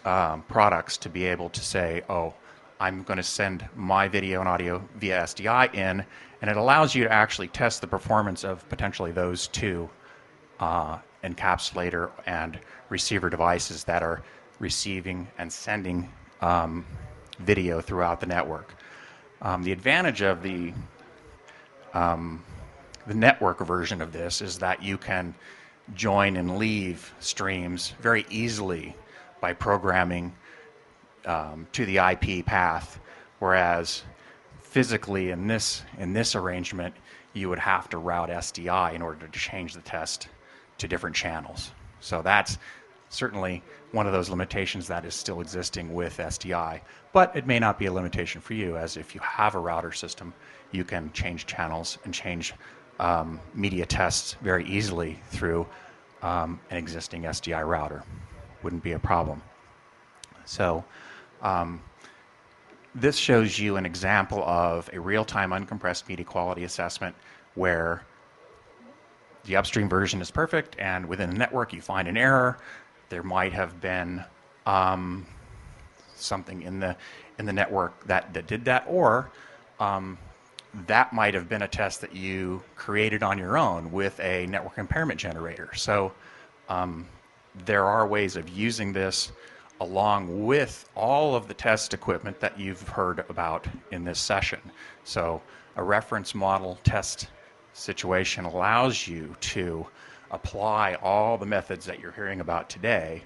products to be able to say, oh, I'm going to send my video and audio via SDI in, and it allows you to actually test the performance of potentially those two encapsulator and receiver devices that are receiving and sending video throughout the network. The advantage of the network version of this is that you can join and leave streams very easily by programming to the IP path, whereas physically in this arrangement you would have to route SDI in order to change the test to different channels. So that's certainly one of those limitations that is still existing with SDI, but it may not be a limitation for you, as if you have a router system, you can change channels and change media tests very easily through an existing SDI router. Wouldn't be a problem. So this shows you an example of a real-time uncompressed media quality assessment where the upstream version is perfect, and within the network you find an error. There might have been something in the network that did that, or that might have been a test that you created on your own with a network impairment generator. So there are ways of using this along with all of the test equipment that you've heard about in this session. So a reference model test situation allows you to apply all the methods that you're hearing about today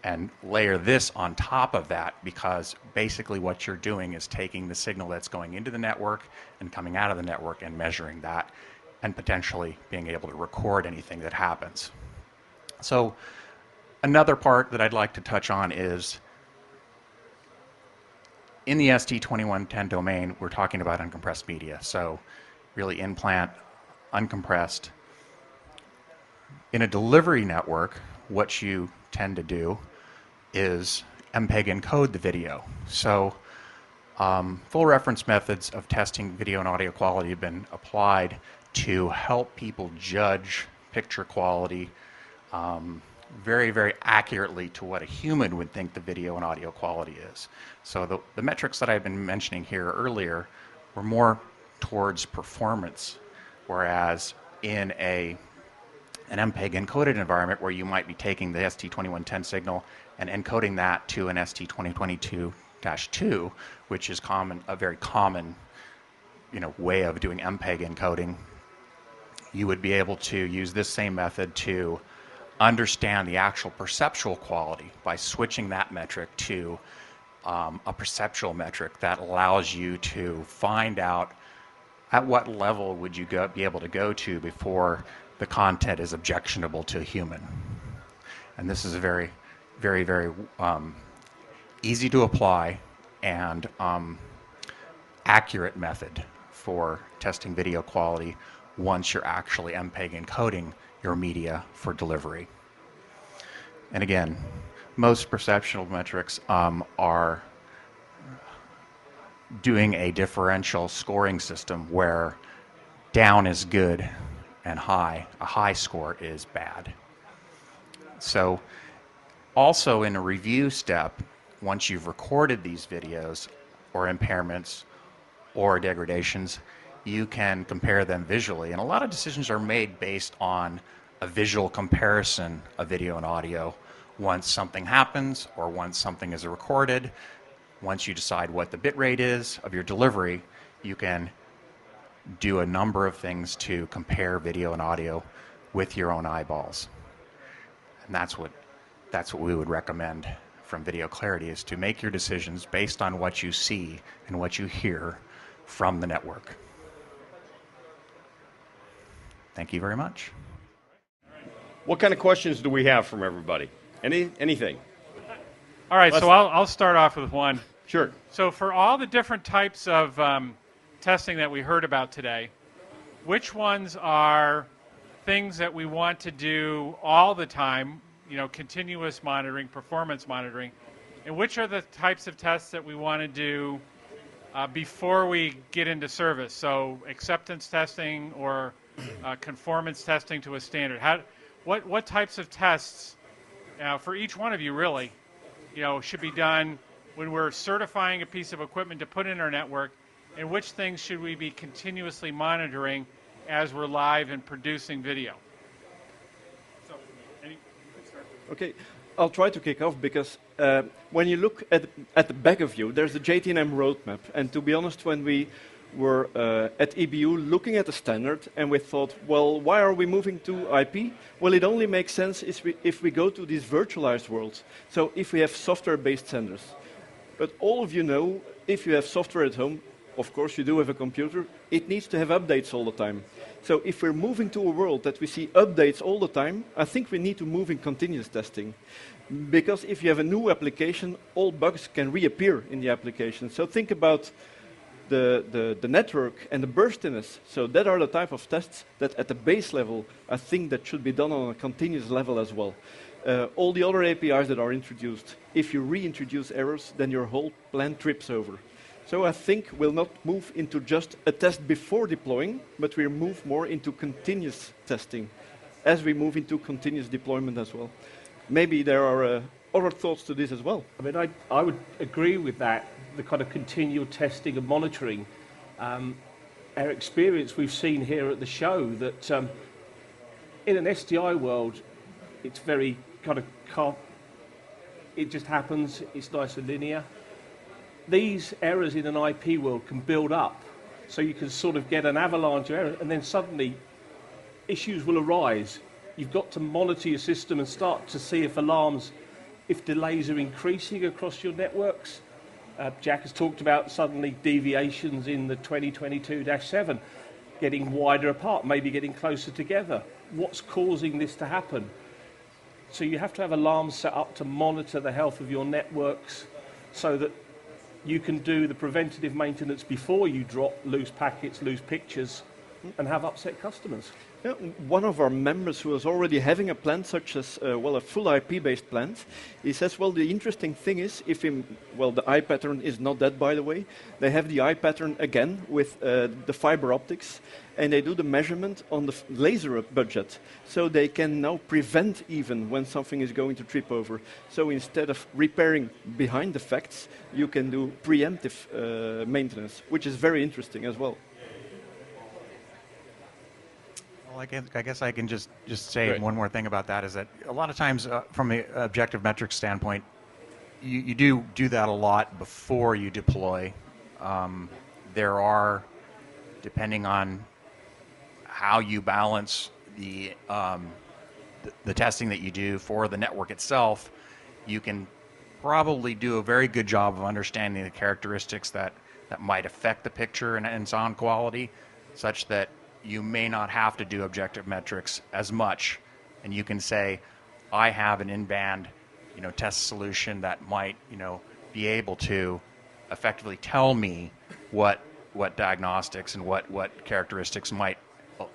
and layer this on top of that, because basically what you're doing is taking the signal that's going into the network and coming out of the network and measuring that and potentially being able to record anything that happens. So another part that I'd like to touch on is in the ST2110 domain, we're talking about uncompressed media. So really in-plant, uncompressed. In a delivery network, what you tend to do is MPEG encode the video. So full reference methods of testing video and audio quality have been applied to help people judge picture quality very, very accurately to what a human would think the video and audio quality is. So the metrics that I've been mentioning here earlier were more towards performance, whereas in an MPEG encoded environment where you might be taking the ST2110 signal and encoding that to an ST2022-2, which is a very common way of doing MPEG encoding, you would be able to use this same method to understand the actual perceptual quality by switching that metric to a perceptual metric that allows you to find out at what level would you be able to go to before the content is objectionable to a human. And this is a very, very, very easy to apply and accurate method for testing video quality once you're actually MPEG encoding your media for delivery. And again, most perceptual metrics are doing a differential scoring system where down is good and a high score is bad. So also in a review step, once you've recorded these videos or impairments or degradations, you can compare them visually. And a lot of decisions are made based on a visual comparison of video and audio once something happens or once something is recorded. Once you decide what the bit rate is of your delivery, you can do a number of things to compare video and audio with your own eyeballs. And that's what we would recommend from Video Clarity, is to make your decisions based on what you see and what you hear from the network. Thank you very much. What kind of questions do we have from everybody? Anything? All right, so I'll start off with one. Sure. So for all the different types of testing that we heard about today, which ones are things that we want to do all the time, continuous monitoring, performance monitoring, And which are the types of tests that we want to do before we get into service? So acceptance testing or conformance testing to a standard. What types of tests for each one of you really, should be done when we're certifying a piece of equipment to put in our network, and which things should we be continuously monitoring as we're live and producing video? So, Okay, I'll try to kick off because when you look at the back of you, there's a JTNM roadmap. And to be honest, when we were at EBU looking at the standard and we thought, well, why are we moving to IP? Well, it only makes sense if we go to these virtualized worlds. So if we have software-based standards. But all of you know, if you have software at home, of course you do have a computer, it needs to have updates all the time. So if we're moving to a world that we see updates all the time, I think we need to move in continuous testing. Because if you have a new application, all bugs can reappear in the application. So think about the network and the burstiness. So that are the type of tests that at the base level, I think that should be done on a continuous level as well. All the other APIs that are introduced, if you reintroduce errors, then your whole plan trips over. So I think we'll not move into just a test before deploying, but we'll move more into continuous testing as we move into continuous deployment as well. Maybe there are other thoughts to this as well. I mean, I would agree with that, the kind of continual testing and monitoring. Our experience we've seen here at the show that in an SDI world, it's very kind of, it just happens, it's nice and linear. These errors in an IP world can build up, so you can sort of get an avalanche of errors, and then suddenly issues will arise. You've got to monitor your system and start to see if alarms, if delays are increasing across your networks. Jack has talked about suddenly deviations in the 2022-7 getting wider apart, maybe getting closer together. What's causing this to happen? So you have to have alarms set up to monitor the health of your networks so that you can do the preventative maintenance before you drop loose packets, loose pictures, and have upset customers. Yeah, one of our members who was already having a plant such as, a full IP-based plant, he says, well, the interesting thing is, the I pattern is not that, by the way. They have the I pattern again with the fiber optics, and they do the measurement on the laser budget. So they can now prevent even when something is going to trip over. So instead of repairing behind the facts, you can do preemptive maintenance, which is very interesting as well. Well, I guess I can just say one more thing about that is that a lot of times from an objective metrics standpoint, you do that a lot before you deploy. There are, depending on how you balance the testing that you do for the network itself, you can probably do a very good job of understanding the characteristics that might affect the picture and sound quality, such that you may not have to do objective metrics as much, and you can say, I have an in-band, test solution that might, be able to effectively tell me what diagnostics and what characteristics might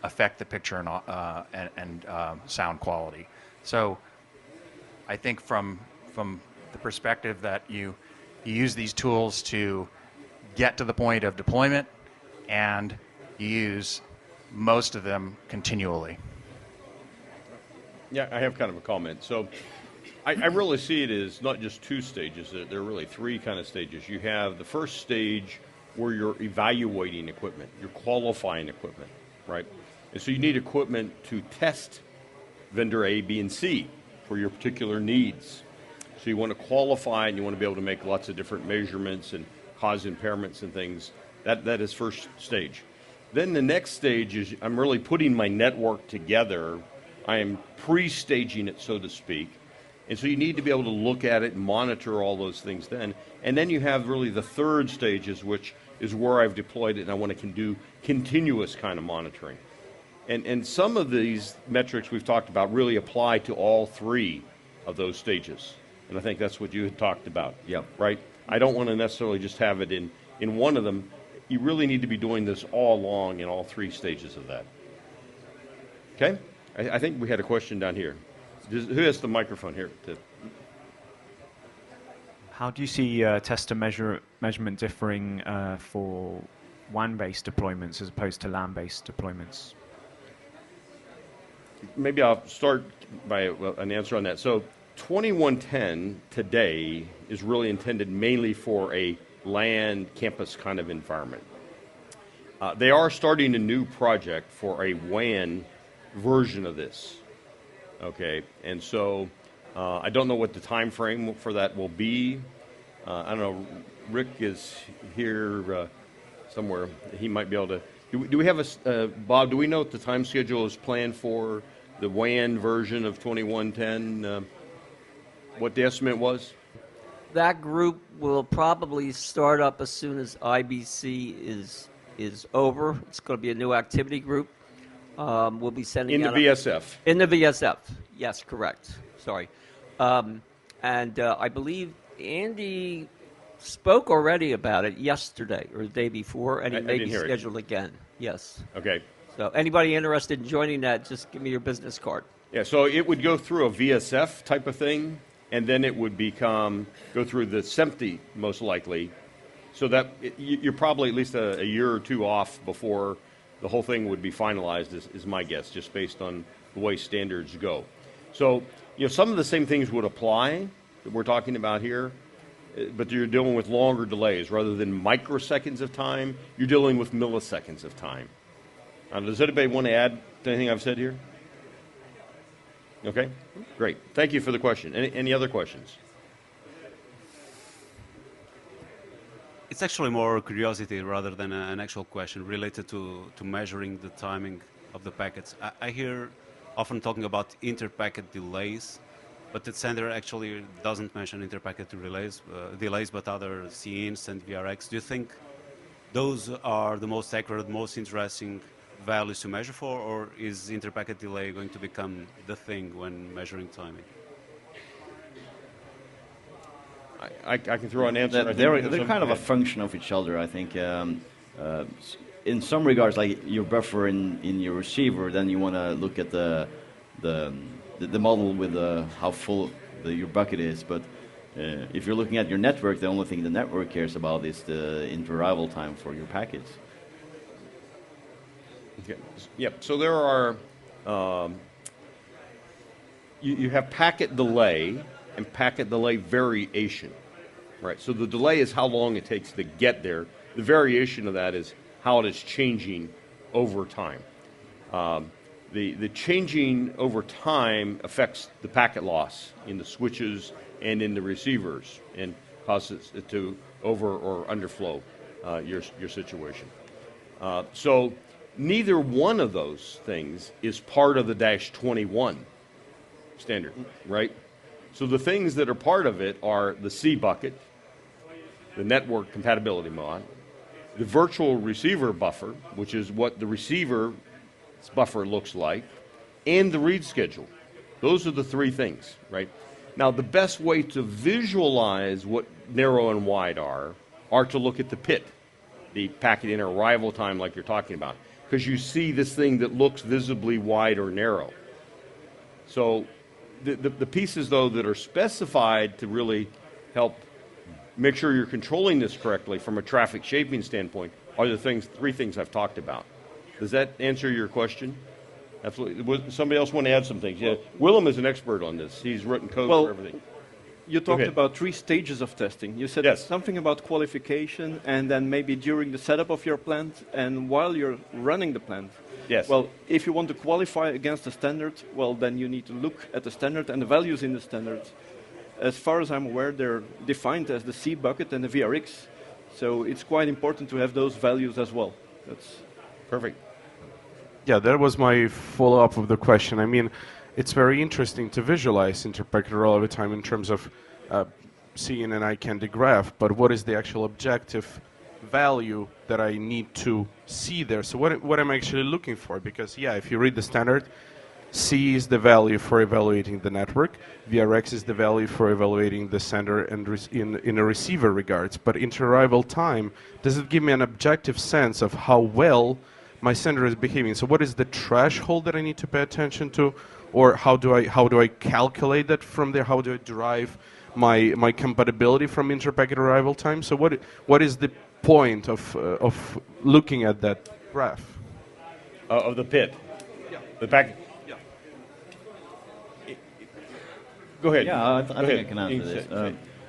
affect the picture and sound quality. So, I think from the perspective that you use these tools to get to the point of deployment, and you use most of them continually. Yeah, I have kind of a comment. So I really see it as not just two stages. There are really three kind of stages. You have the first stage where you're evaluating equipment. You're qualifying equipment, right? And so you need equipment to test vendor A, B, and C for your particular needs. So you want to qualify and you want to be able to make lots of different measurements and cause impairments and things. That is first stage. Then the next stage is I'm really putting my network together. I am pre-staging it, so to speak. And so you need to be able to look at it and monitor all those things then. And then you have really the third stages, which is where I've deployed it and I want to do continuous kind of monitoring. And some of these metrics we've talked about really apply to all three of those stages. And I think that's what you had talked about. Yeah. Right? I don't want to necessarily just have it in one of them. You really need to be doing this all along in all three stages of that. Okay? I think we had a question down here. Who has the microphone here? How do you see test and measurement differing for WAN-based deployments as opposed to LAN-based deployments? Maybe I'll start by an answer on that. So 2110 today is really intended mainly for a LAN campus kind of environment. They are starting a new project for a WAN version of this. Okay, and so I don't know what the time frame for that will be. I don't know. Rick is here somewhere. He might be able to. Do we have a Bob? Do we know what the time schedule is planned for the WAN version of 2110? What the estimate was? That group will probably start up as soon as IBC is over. It's going to be a new activity group. We'll be sending in the out VSF. In the VSF, yes, correct. Sorry, and I believe Andy spoke already about it yesterday or the day before, and he may be scheduled again. Yes. Okay. So anybody interested in joining that, just give me your business card. Yeah. So it would go through a VSF type of thing, and then it would go through the SMPTE most likely. So that you're probably at least a year or two off before the whole thing would be finalized, is my guess, just based on the way standards go. So, some of the same things would apply that we're talking about here, but you're dealing with longer delays. Rather than microseconds of time, you're dealing with milliseconds of time. Does anybody want to add to anything I've said here? Okay, great. Thank you for the question. Any other questions? It's actually more curiosity rather than an actual question related to measuring the timing of the packets. I hear often talking about inter-packet delays, but the sender actually doesn't mention inter-packet delays, but other CINs and VRX. Do you think those are the most accurate, most interesting values to measure for, or is inter-packet delay going to become the thing when measuring timing? I can throw an answer. They're kind of a function of each other, I think. In some regards, like your buffer in your receiver, then you want to look at the model with how full your bucket is. But if you're looking at your network, the only thing the network cares about is the inter-arrival time for your packets. Okay. Yep. So there are you have packet delay and packet delay variation, right? So the delay is how long it takes to get there. The variation of that is how it is changing over time. The changing over time affects the packet loss in the switches and in the receivers and causes it to over or underflow your situation. So neither one of those things is part of the -21 standard, right? So the things that are part of it are the C bucket, the network compatibility mod, the virtual receiver buffer, which is what the receiver's buffer looks like, and the read schedule. Those are the three things, right? Now, the best way to visualize what narrow and wide are to look at the PIT, the packet inter-arrival time like you're talking about, because you see this thing that looks visibly wide or narrow. So the pieces, though, that are specified to really help make sure you're controlling this correctly from a traffic shaping standpoint are the three things I've talked about. Does that answer your question? Absolutely. Somebody else want to add some things? Yeah. Willem is an expert on this. He's written code for everything. You talked about 3 stages of testing. You said something about qualification and then maybe during the setup of your plant and while you're running the plant. Yes. Well, if you want to qualify against the standard, well, then you need to look at the standard and the values in the standard. As far as I'm aware, they're defined as the C bucket and the VRX. So it's quite important to have those values as well. That's perfect. Yeah, that was my follow-up of the question. I mean, it's very interesting to visualize inter-packet rollover time in terms of seeing an eye-candy graph, but what is the actual objective value that I need to see there? So what am I actually looking for? Because, yeah, if you read the standard, C is the value for evaluating the network, VRX is the value for evaluating the sender and in a receiver regards, but inter-arrival time, does it give me an objective sense of how well my sender is behaving? So what is the threshold that I need to pay attention to, or how do I calculate that from there? How do I derive my compatibility from inter-packet arrival time. So what is the point of looking at that graph? Of the PIT? Yeah. The packet? Yeah. Go ahead. Yeah, I think I can answer this.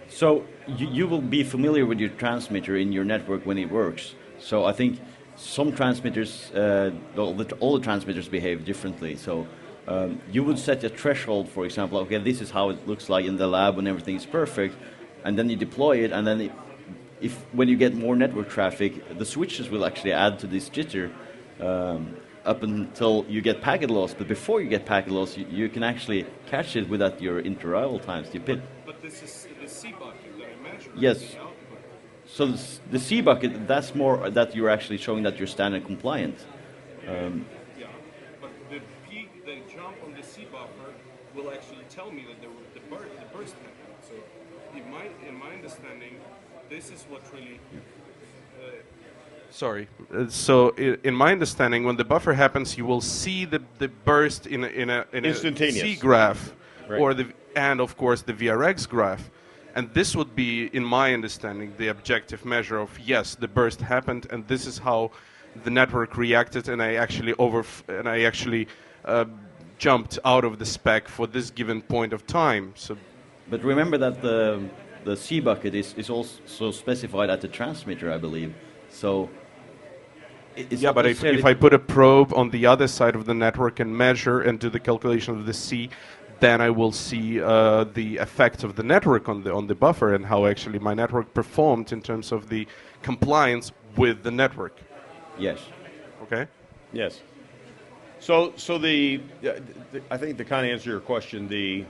So you will be familiar with your transmitter in your network when it works. So I think some transmitters, all the transmitters behave differently. So you would set a threshold, for example, okay, this is how it looks like in the lab when everything is perfect, and then you deploy it, and then when you get more network traffic, the switches will actually add to this jitter up until you get packet loss. But before you get packet loss, you can actually catch it without your inter-arrival times, the PIT. But this is the C bucket that I measured. Yes. So the C bucket, that's more that you're actually showing that you're standard compliant. Yeah, but the jump on the C buffer will actually tell me that the burst happened. So in my understanding, this is what really... Sorry. So in my understanding, when the buffer happens, you will see the burst in a C graph, right, and of course the VRX graph. And this would be, in my understanding, the objective measure of, yes, the burst happened, and this is how the network reacted, and I actually jumped out of the spec for this given point of time. So, but remember that the C bucket is also specified at the transmitter, I believe. So yeah, but if I put a probe on the other side of the network and measure and do the calculation of the C, then I will see the effect of the network on the buffer and how actually my network performed in terms of the compliance with the network. Yes. Okay. Yes. So I think to kind of answer your question, the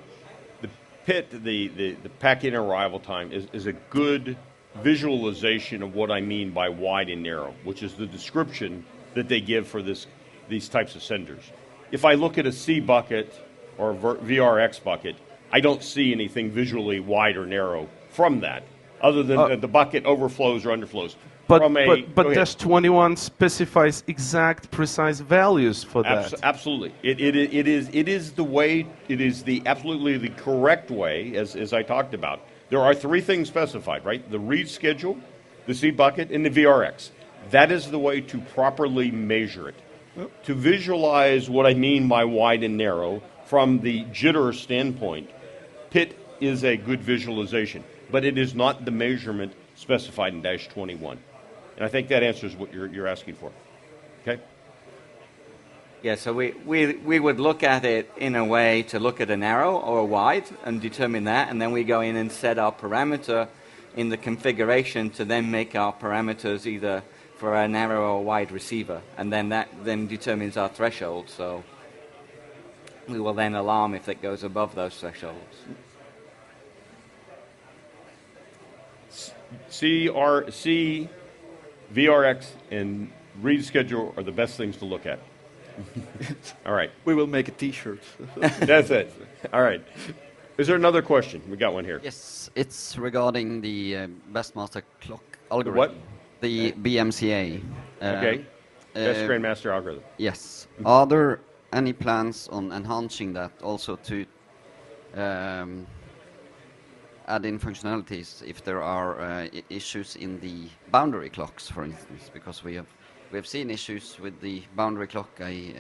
PIT, the packet arrival time is a good visualization of what I mean by wide and narrow, which is the description that they give for these types of senders. If I look at a C bucket or VRX bucket, I don't see anything visually wide or narrow from that, other than that the bucket overflows or underflows. But Dash 21 specifies exact, precise values for that. Absolutely, it is the way. It is absolutely the correct way, as I talked about. There are three things specified, right? The read schedule, the C bucket, and the VRX. That is the way to properly measure it. To visualize what I mean by wide and narrow from the jitter standpoint, PIT is a good visualization, but it is not the measurement specified in Dash 21. And I think that answers what you're asking for. Okay? Yeah, so we would look at it in a way to look at a narrow or a wide and determine that, and then we go in and set our parameter in the configuration to then make our parameters either for a narrow or wide receiver, and then that then determines our threshold. So we will then alarm if it goes above those thresholds. C, VRX, and read schedule are the best things to look at. All right. We will make a T-shirt. That's it. All right. Is there another question? We got one here. Yes, it's regarding the Best Master Clock algorithm. What? The BMCA. Okay. Best Grandmaster algorithm. Yes. Are there any plans on enhancing that also to add in functionalities if there are issues in the boundary clocks, for instance? Because we have seen issues with the boundary clock, a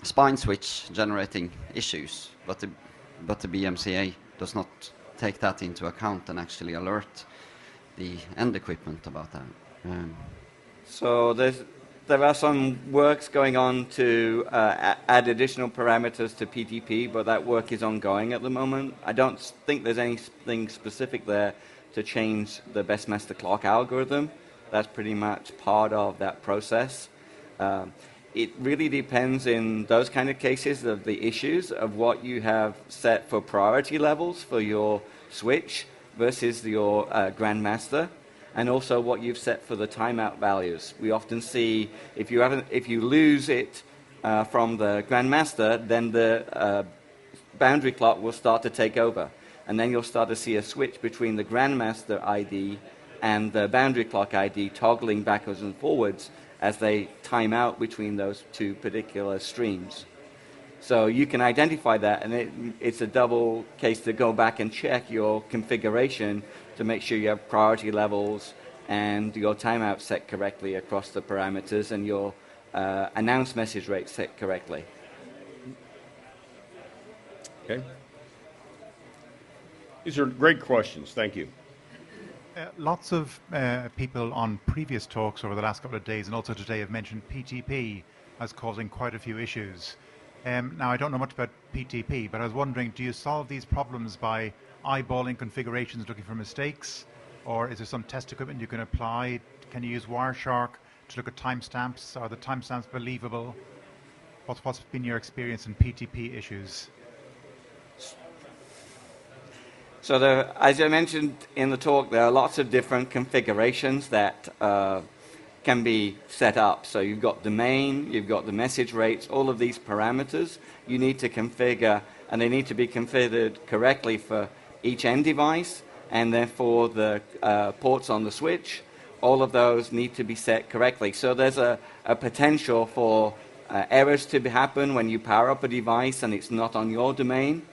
spine switch generating issues, but the BMCA does not take that into account and actually alert the end equipment about that. So there are some works going on to add additional parameters to PTP, but that work is ongoing at the moment. I don't think there's anything specific there to change the Best Master Clock algorithm. That's pretty much part of that process. It really depends in those kind of cases of the issues of what you have set for priority levels for your switch versus your Grandmaster, and also what you've set for the timeout values. We often see if you lose it from the Grandmaster, then the boundary clock will start to take over, and then you'll start to see a switch between the Grandmaster ID and the boundary clock ID toggling backwards and forwards as they time out between those two particular streams. So you can identify that, and it's a double case to go back and check your configuration to make sure you have priority levels and your timeout set correctly across the parameters and your announce message rate set correctly. Okay. These are great questions. Thank you. Lots of people on previous talks over the last couple of days and also today have mentioned PTP as causing quite a few issues. Now, I don't know much about PTP, but I was wondering, do you solve these problems by eyeballing configurations looking for mistakes? Or is there some test equipment you can apply? Can you use Wireshark to look at timestamps? Are the timestamps believable? What's been your experience in PTP issues? So as I mentioned in the talk, there are lots of different configurations that can be set up. So you've got domain, you've got the message rates, all of these parameters you need to configure, and they need to be configured correctly for each end device, and then for the ports on the switch, all of those need to be set correctly. So there's a potential for errors to happen when you power up a device and it's not on your domain.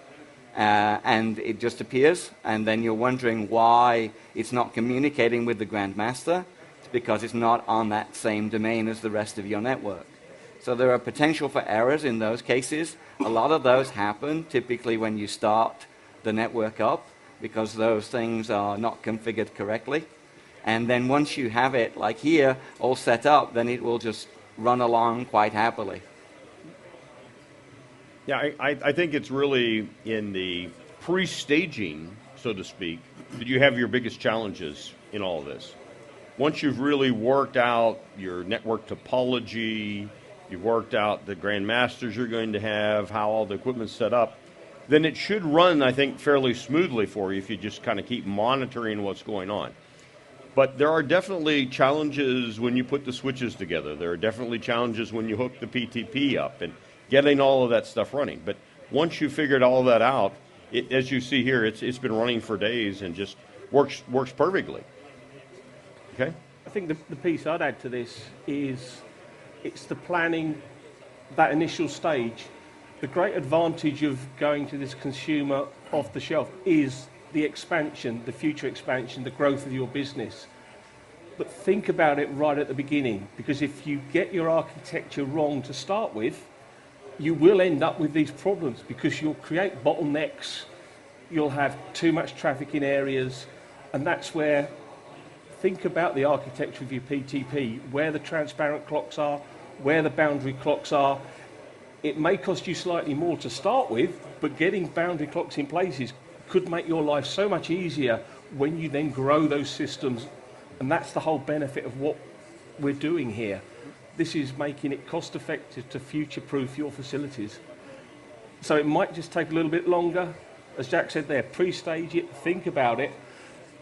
And it just appears, and then you're wondering why it's not communicating with the Grandmaster. It's because it's not on that same domain as the rest of your network. So there are potential for errors in those cases. A lot of those happen typically when you start the network up, because those things are not configured correctly. And then once you have it, like here, all set up, then it will just run along quite happily. Yeah, I think it's really in the pre-staging, so to speak, that you have your biggest challenges in all of this. Once you've really worked out your network topology, you've worked out the grandmasters you're going to have, how all the equipment's set up, then it should run, I think, fairly smoothly for you if you just kind of keep monitoring what's going on. But there are definitely challenges when you put the switches together. There are definitely challenges when you hook the PTP up and getting all of that stuff running. But once you figured all that out, as you see here, it's been running for days and just works perfectly. Okay? I think the piece I'd add to this is it's the planning, that initial stage. The great advantage of going to this consumer off the shelf is the expansion, the future expansion, the growth of your business. But think about it right at the beginning, because if you get your architecture wrong to start with, you will end up with these problems because you'll create bottlenecks, you'll have too much traffic in areas, and that's where, think about the architecture of your PTP, where the transparent clocks are, where the boundary clocks are. It may cost you slightly more to start with, but getting boundary clocks in places could make your life so much easier when you then grow those systems, and that's the whole benefit of what we're doing here. This is making it cost effective to future-proof your facilities. So it might just take a little bit longer. As Jack said there, pre-stage it, think about it,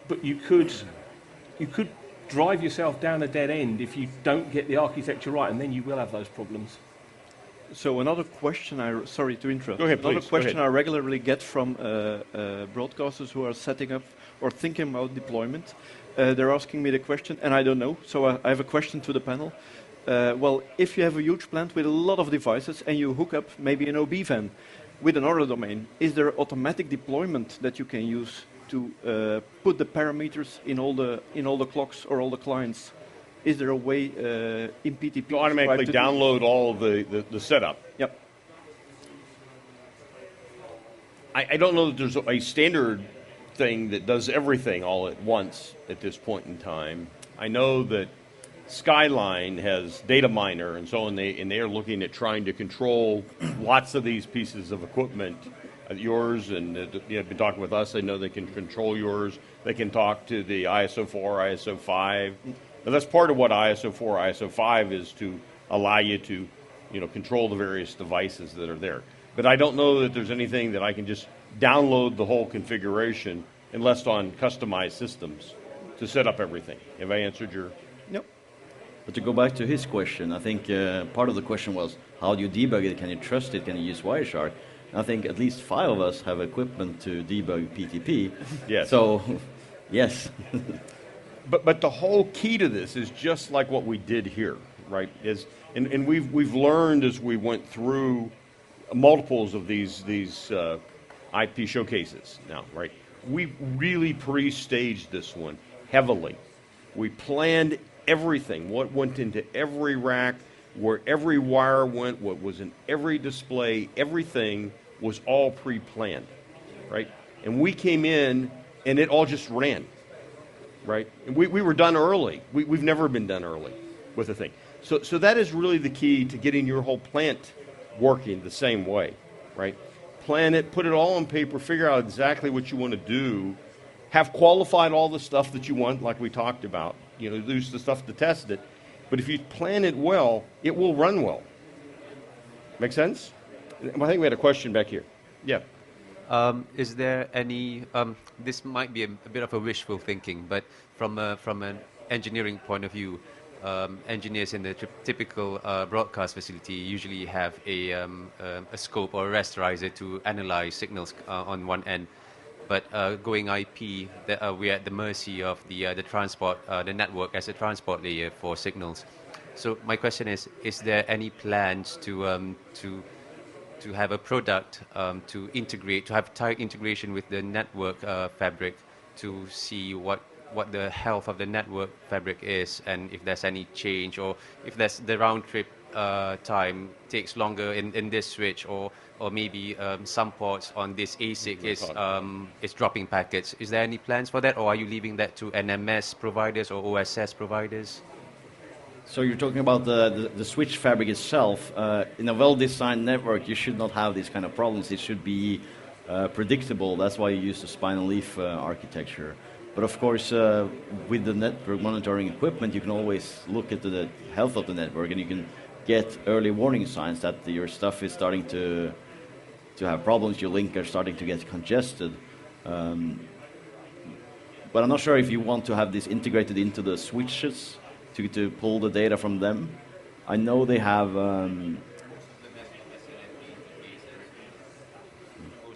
but you could drive yourself down a dead end if you don't get the architecture right, and then you will have those problems. So another question, sorry to interrupt. Go ahead, please. Another question I regularly get from broadcasters who are setting up or thinking about deployment. They're asking me the question, and I don't know, so I have a question to the panel. Well, if you have a huge plant with a lot of devices and you hook up maybe an OB van with another domain, is there automatic deployment that you can use to put the parameters in all the clocks or all the clients? Is there a way in PTP to automatically download all of the setup? Yep. I don't know that there's a standard thing that does everything all at once at this point in time. I know that Skyline has data miner and so on, and they are looking at trying to control lots of these pieces of equipment, yours, and you've been talking with us. They know they can control yours. They can talk to the ISO 4, ISO 5. Now, that's part of what ISO 4, ISO 5 is, to allow you to, control the various devices that are there. But I don't know that there's anything that I can just download the whole configuration unless on customized systems to set up everything. Have I answered your? Yep. But to go back to his question, I think part of the question was, how do you debug it? Can you trust it? Can you use Wireshark? And I think at least 5 of us have equipment to debug PTP. Yes. So, yes. But the whole key to this is just like what we did here, right? And we've learned as we went through multiples of these IP showcases now, right? We really pre-staged this one heavily. We planned everything, what went into every rack, where every wire went, what was in every display, everything was all pre-planned, right? And we came in and it all just ran, right? And we were done early. We've never been done early with a thing. So that is really the key to getting your whole plant working the same way, right? Plan it, put it all on paper, figure out exactly what you want to do, have qualified all the stuff that you want, like we talked about, use the stuff to test it. But if you plan it well, it will run well. Make sense? I think we had a question back here. Yeah. Is there any, this might be a bit of a wishful thinking, but from an engineering point of view, engineers in the typical broadcast facility usually have a scope or a rasterizer to analyze signals on one end. But going IP, we're at the mercy of the transport, the network as a transport layer for signals. So my question is there any plans to have a product to integrate, to have tight integration with the network fabric to see what the health of the network fabric is, and if there's any change, or if there's the round trip time takes longer in this switch, or maybe some ports on this ASIC is dropping packets. Is there any plans for that, or are you leaving that to NMS providers or OSS providers? So you're talking about the switch fabric itself. In a well-designed network, you should not have these kind of problems. It should be predictable. That's why you use the spinal leaf architecture. But of course, with the network monitoring equipment, you can always look at the health of the network, and you can get early warning signs that your stuff is starting to have problems. Your link are starting to get congested. But I'm not sure if you want to have this integrated into the switches to pull the data from them. I know they have. Most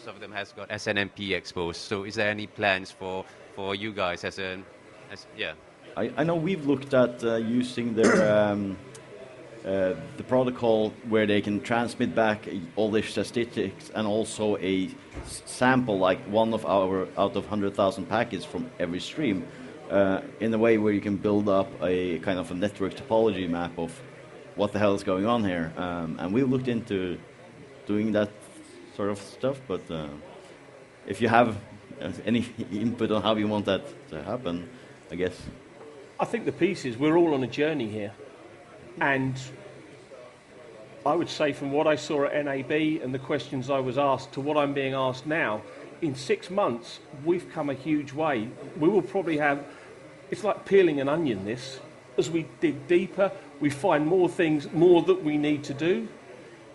of them has got SNMP exposed. So is there any plans for you guys yeah? I know we've looked at using their the protocol where they can transmit back all their statistics and also a sample, like one of our out of 100,000 packets from every stream, in a way where you can build up a kind of a network topology map of what the hell is going on here. And we've looked into doing that sort of stuff, but if you have any input on how you want that to happen, I guess. I think the piece is we're all on a journey here. And I would say from what I saw at NAB and the questions I was asked to what I'm being asked now, in 6 months, we've come a huge way. We will probably have, it's like peeling an onion, this. As we dig deeper, we find more things, more that we need to do.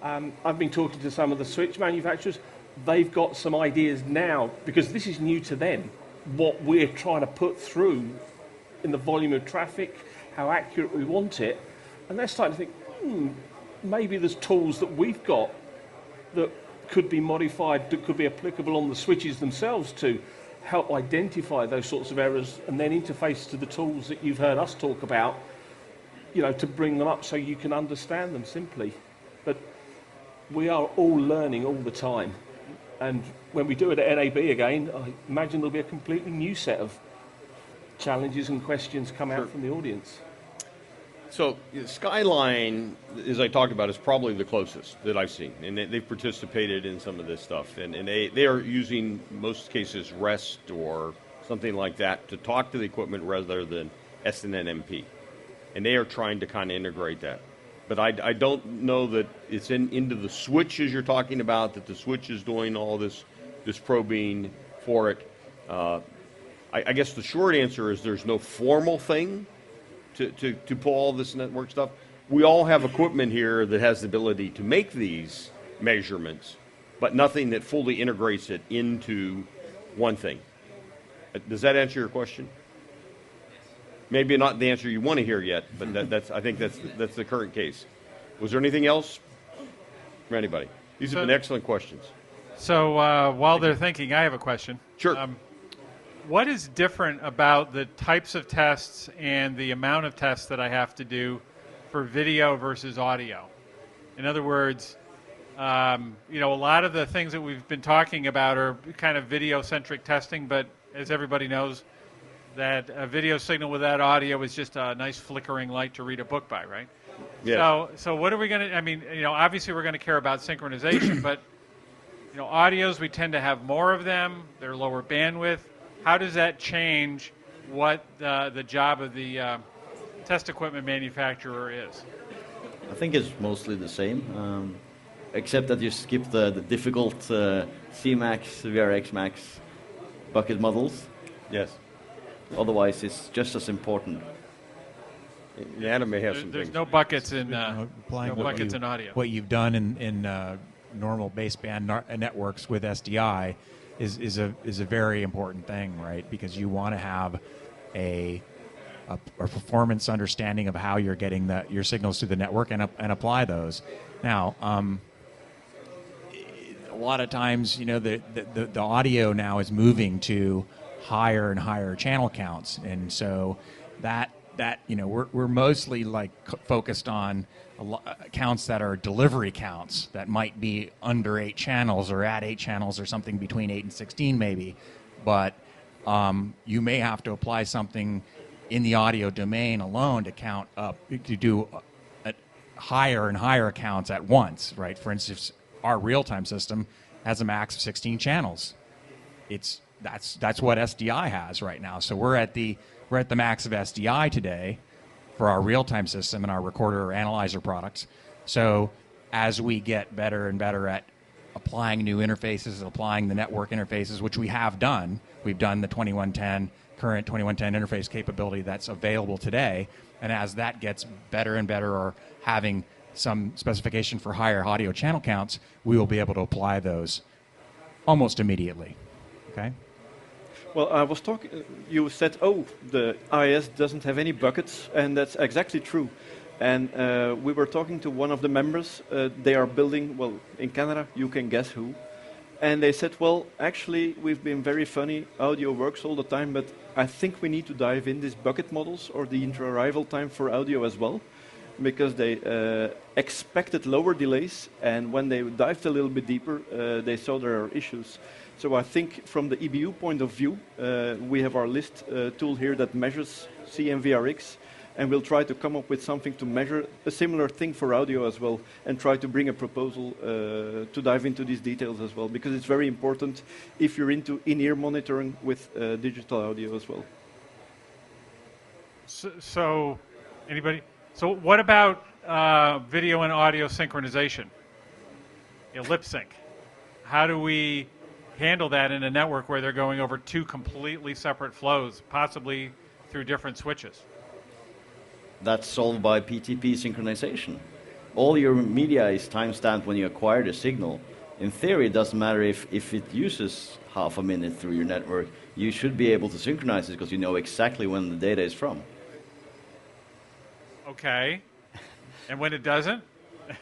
I've been talking to some of the switch manufacturers. They've got some ideas now, because this is new to them, what we're trying to put through in the volume of traffic, how accurate we want it. And they're starting to think, maybe there's tools that we've got that could be modified, that could be applicable on the switches themselves to help identify those sorts of errors and then interface to the tools that you've heard us talk about, to bring them up so you can understand them simply. But we are all learning all the time. And when we do it at NAB again, I imagine there'll be a completely new set of challenges and questions come out from the audience. So Skyline, as I talked about, is probably the closest that I've seen, and they've participated in some of this stuff, and they are using, most cases, REST or something like that to talk to the equipment rather than SNMP, and they are trying to kind of integrate that. But I don't know that it's into the switches you're talking about, that the switch is doing all this probing for it. I guess the short answer is there's no formal thing to pull all this network stuff. We all have equipment here that has the ability to make these measurements, but nothing that fully integrates it into one thing. Does that answer your question? Maybe not the answer you want to hear yet, but I think that's the current case. Was there anything else from anybody? These have been excellent questions. So while they're thinking, I have a question. Sure. What is different about the types of tests and the amount of tests that I have to do for video versus audio? In other words, You know, a lot of the things that we've been talking about are kind of video-centric testing, but as everybody knows, that a video signal without audio is just a nice flickering light to read a book by, right? Yes. So what are we going to, I mean, you know, obviously we're going to care about synchronization, but, you know, audios, we tend to have more of them. They're lower bandwidth. How does that change what the job of the test equipment manufacturer is? I think it's mostly the same, except that you skip the difficult CMax, VRX Max bucket models. Yes. Otherwise, it's just as important. Adam may have some There's things. no buckets in Applying no buckets in audio. What you've done in normal baseband networks with SDI is a very important thing, right? Because you want to have a performance understanding of how you're getting your signals to the network and apply those. Now, a lot of times, you know, the audio now is moving to higher and higher channel counts, and so that you know, we're mostly like focused on counts that are delivery counts that might be under 8 channels or at 8 channels or something between 8 and 16 maybe, but you may have to apply something in the audio domain alone to count up, to do higher and higher counts at once, right? For instance, our real-time system has a max of 16 channels. That's what SDI has right now. So we're at the max of SDI today for our real-time system and our recorder or analyzer products. So as we get better and better at applying new interfaces, applying the network interfaces, which we have done, we've done the current 2110 interface capability that's available today, and as that gets better and better, or having some specification for higher audio channel counts, we will be able to apply those almost immediately. Okay? Well, I was talking, you said, oh, the IS doesn't have any buckets, and that's exactly true. And we were talking to one of the members. They are building, well, in Canada, you can guess who. And they said, well, actually, we've been very funny. Audio works all the time, but I think we need to dive in these bucket models or the inter-arrival time for audio as well, because they expected lower delays, and when they dived a little bit deeper, they saw there are issues. So I think from the EBU point of view, we have our list tool here that measures CMVRX, and we'll try to come up with something to measure a similar thing for audio as well, and try to bring a proposal to dive into these details as well, because it's very important if you're into in-ear monitoring with digital audio as well. So anybody? So what about video and audio synchronization? Lip sync. How do we handle that in a network where they're going over 2 completely separate flows, possibly through different switches? That's solved by PTP synchronization. All your media is timestamped when you acquire the signal. In theory, it doesn't matter if it uses half a minute through your network. You should be able to synchronize it because you know exactly when the data is from. Okay. And when it doesn't,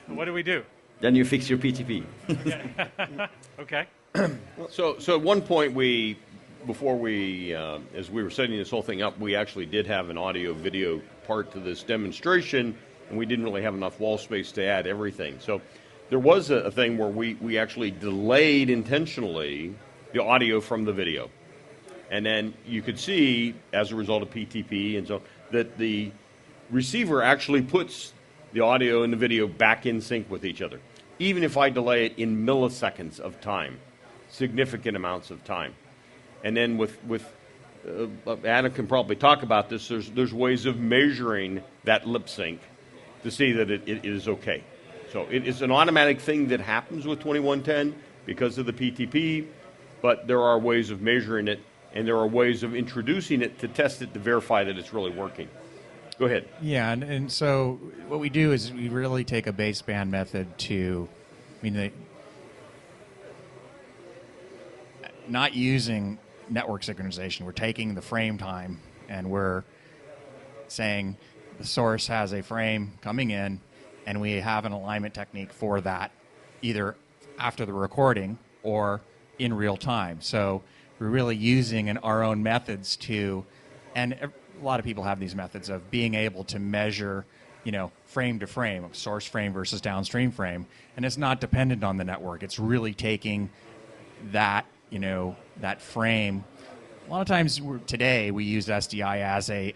what do we do? Then you fix your PTP. Okay. So at one point before we, as we were setting this whole thing up, we actually did have an audio-video part to this demonstration, and we didn't really have enough wall space to add everything. So there was a thing where we actually delayed intentionally the audio from the video. And then you could see, as a result of PTP and so, that the receiver actually puts the audio and the video back in sync with each other, even if I delay it in milliseconds of time, significant amounts of time. And then with Adam can probably talk about this, there's ways of measuring that lip sync to see that it is okay. So it is an automatic thing that happens with 2110 because of the PTP, but there are ways of measuring it, and there are ways of introducing it to test it to verify that it's really working. Go ahead. Yeah, and so what we do is we really take a baseband method to, not using network synchronization. We're taking the frame time and we're saying the source has a frame coming in, and we have an alignment technique for that, either after the recording or in real time. So we're really using our own methods to, and a lot of people have these methods of being able to measure frame to frame, source frame versus downstream frame, and it's not dependent on the network. It's really taking that, that frame. A lot of times today we use SDI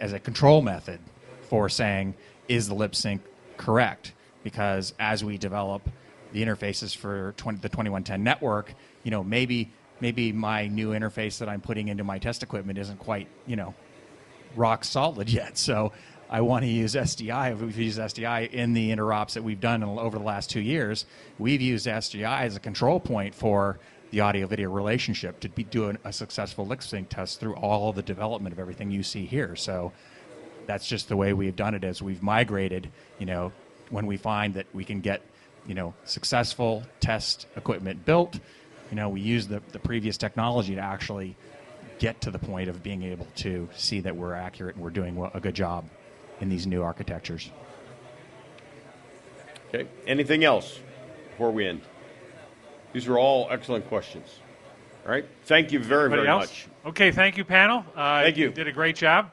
as a control method for saying, is the lip sync correct? Because as we develop the interfaces for the 2110 network, maybe my new interface that I'm putting into my test equipment isn't quite, rock solid yet. So I want to use SDI. We've used SDI in the interops that we've done over the last 2 years. We've used SDI as a control point for the audio-video relationship to be doing a successful lip sync test through all of the development of everything you see here. So that's just the way we've done it as we've migrated, when we find that we can get, successful test equipment built, we use the previous technology to actually get to the point of being able to see that we're accurate and we're doing a good job in these new architectures. Okay. Anything else before we end? These are all excellent questions. All right. Thank you very, very much. Okay. Thank you, panel. Thank you. You did a great job.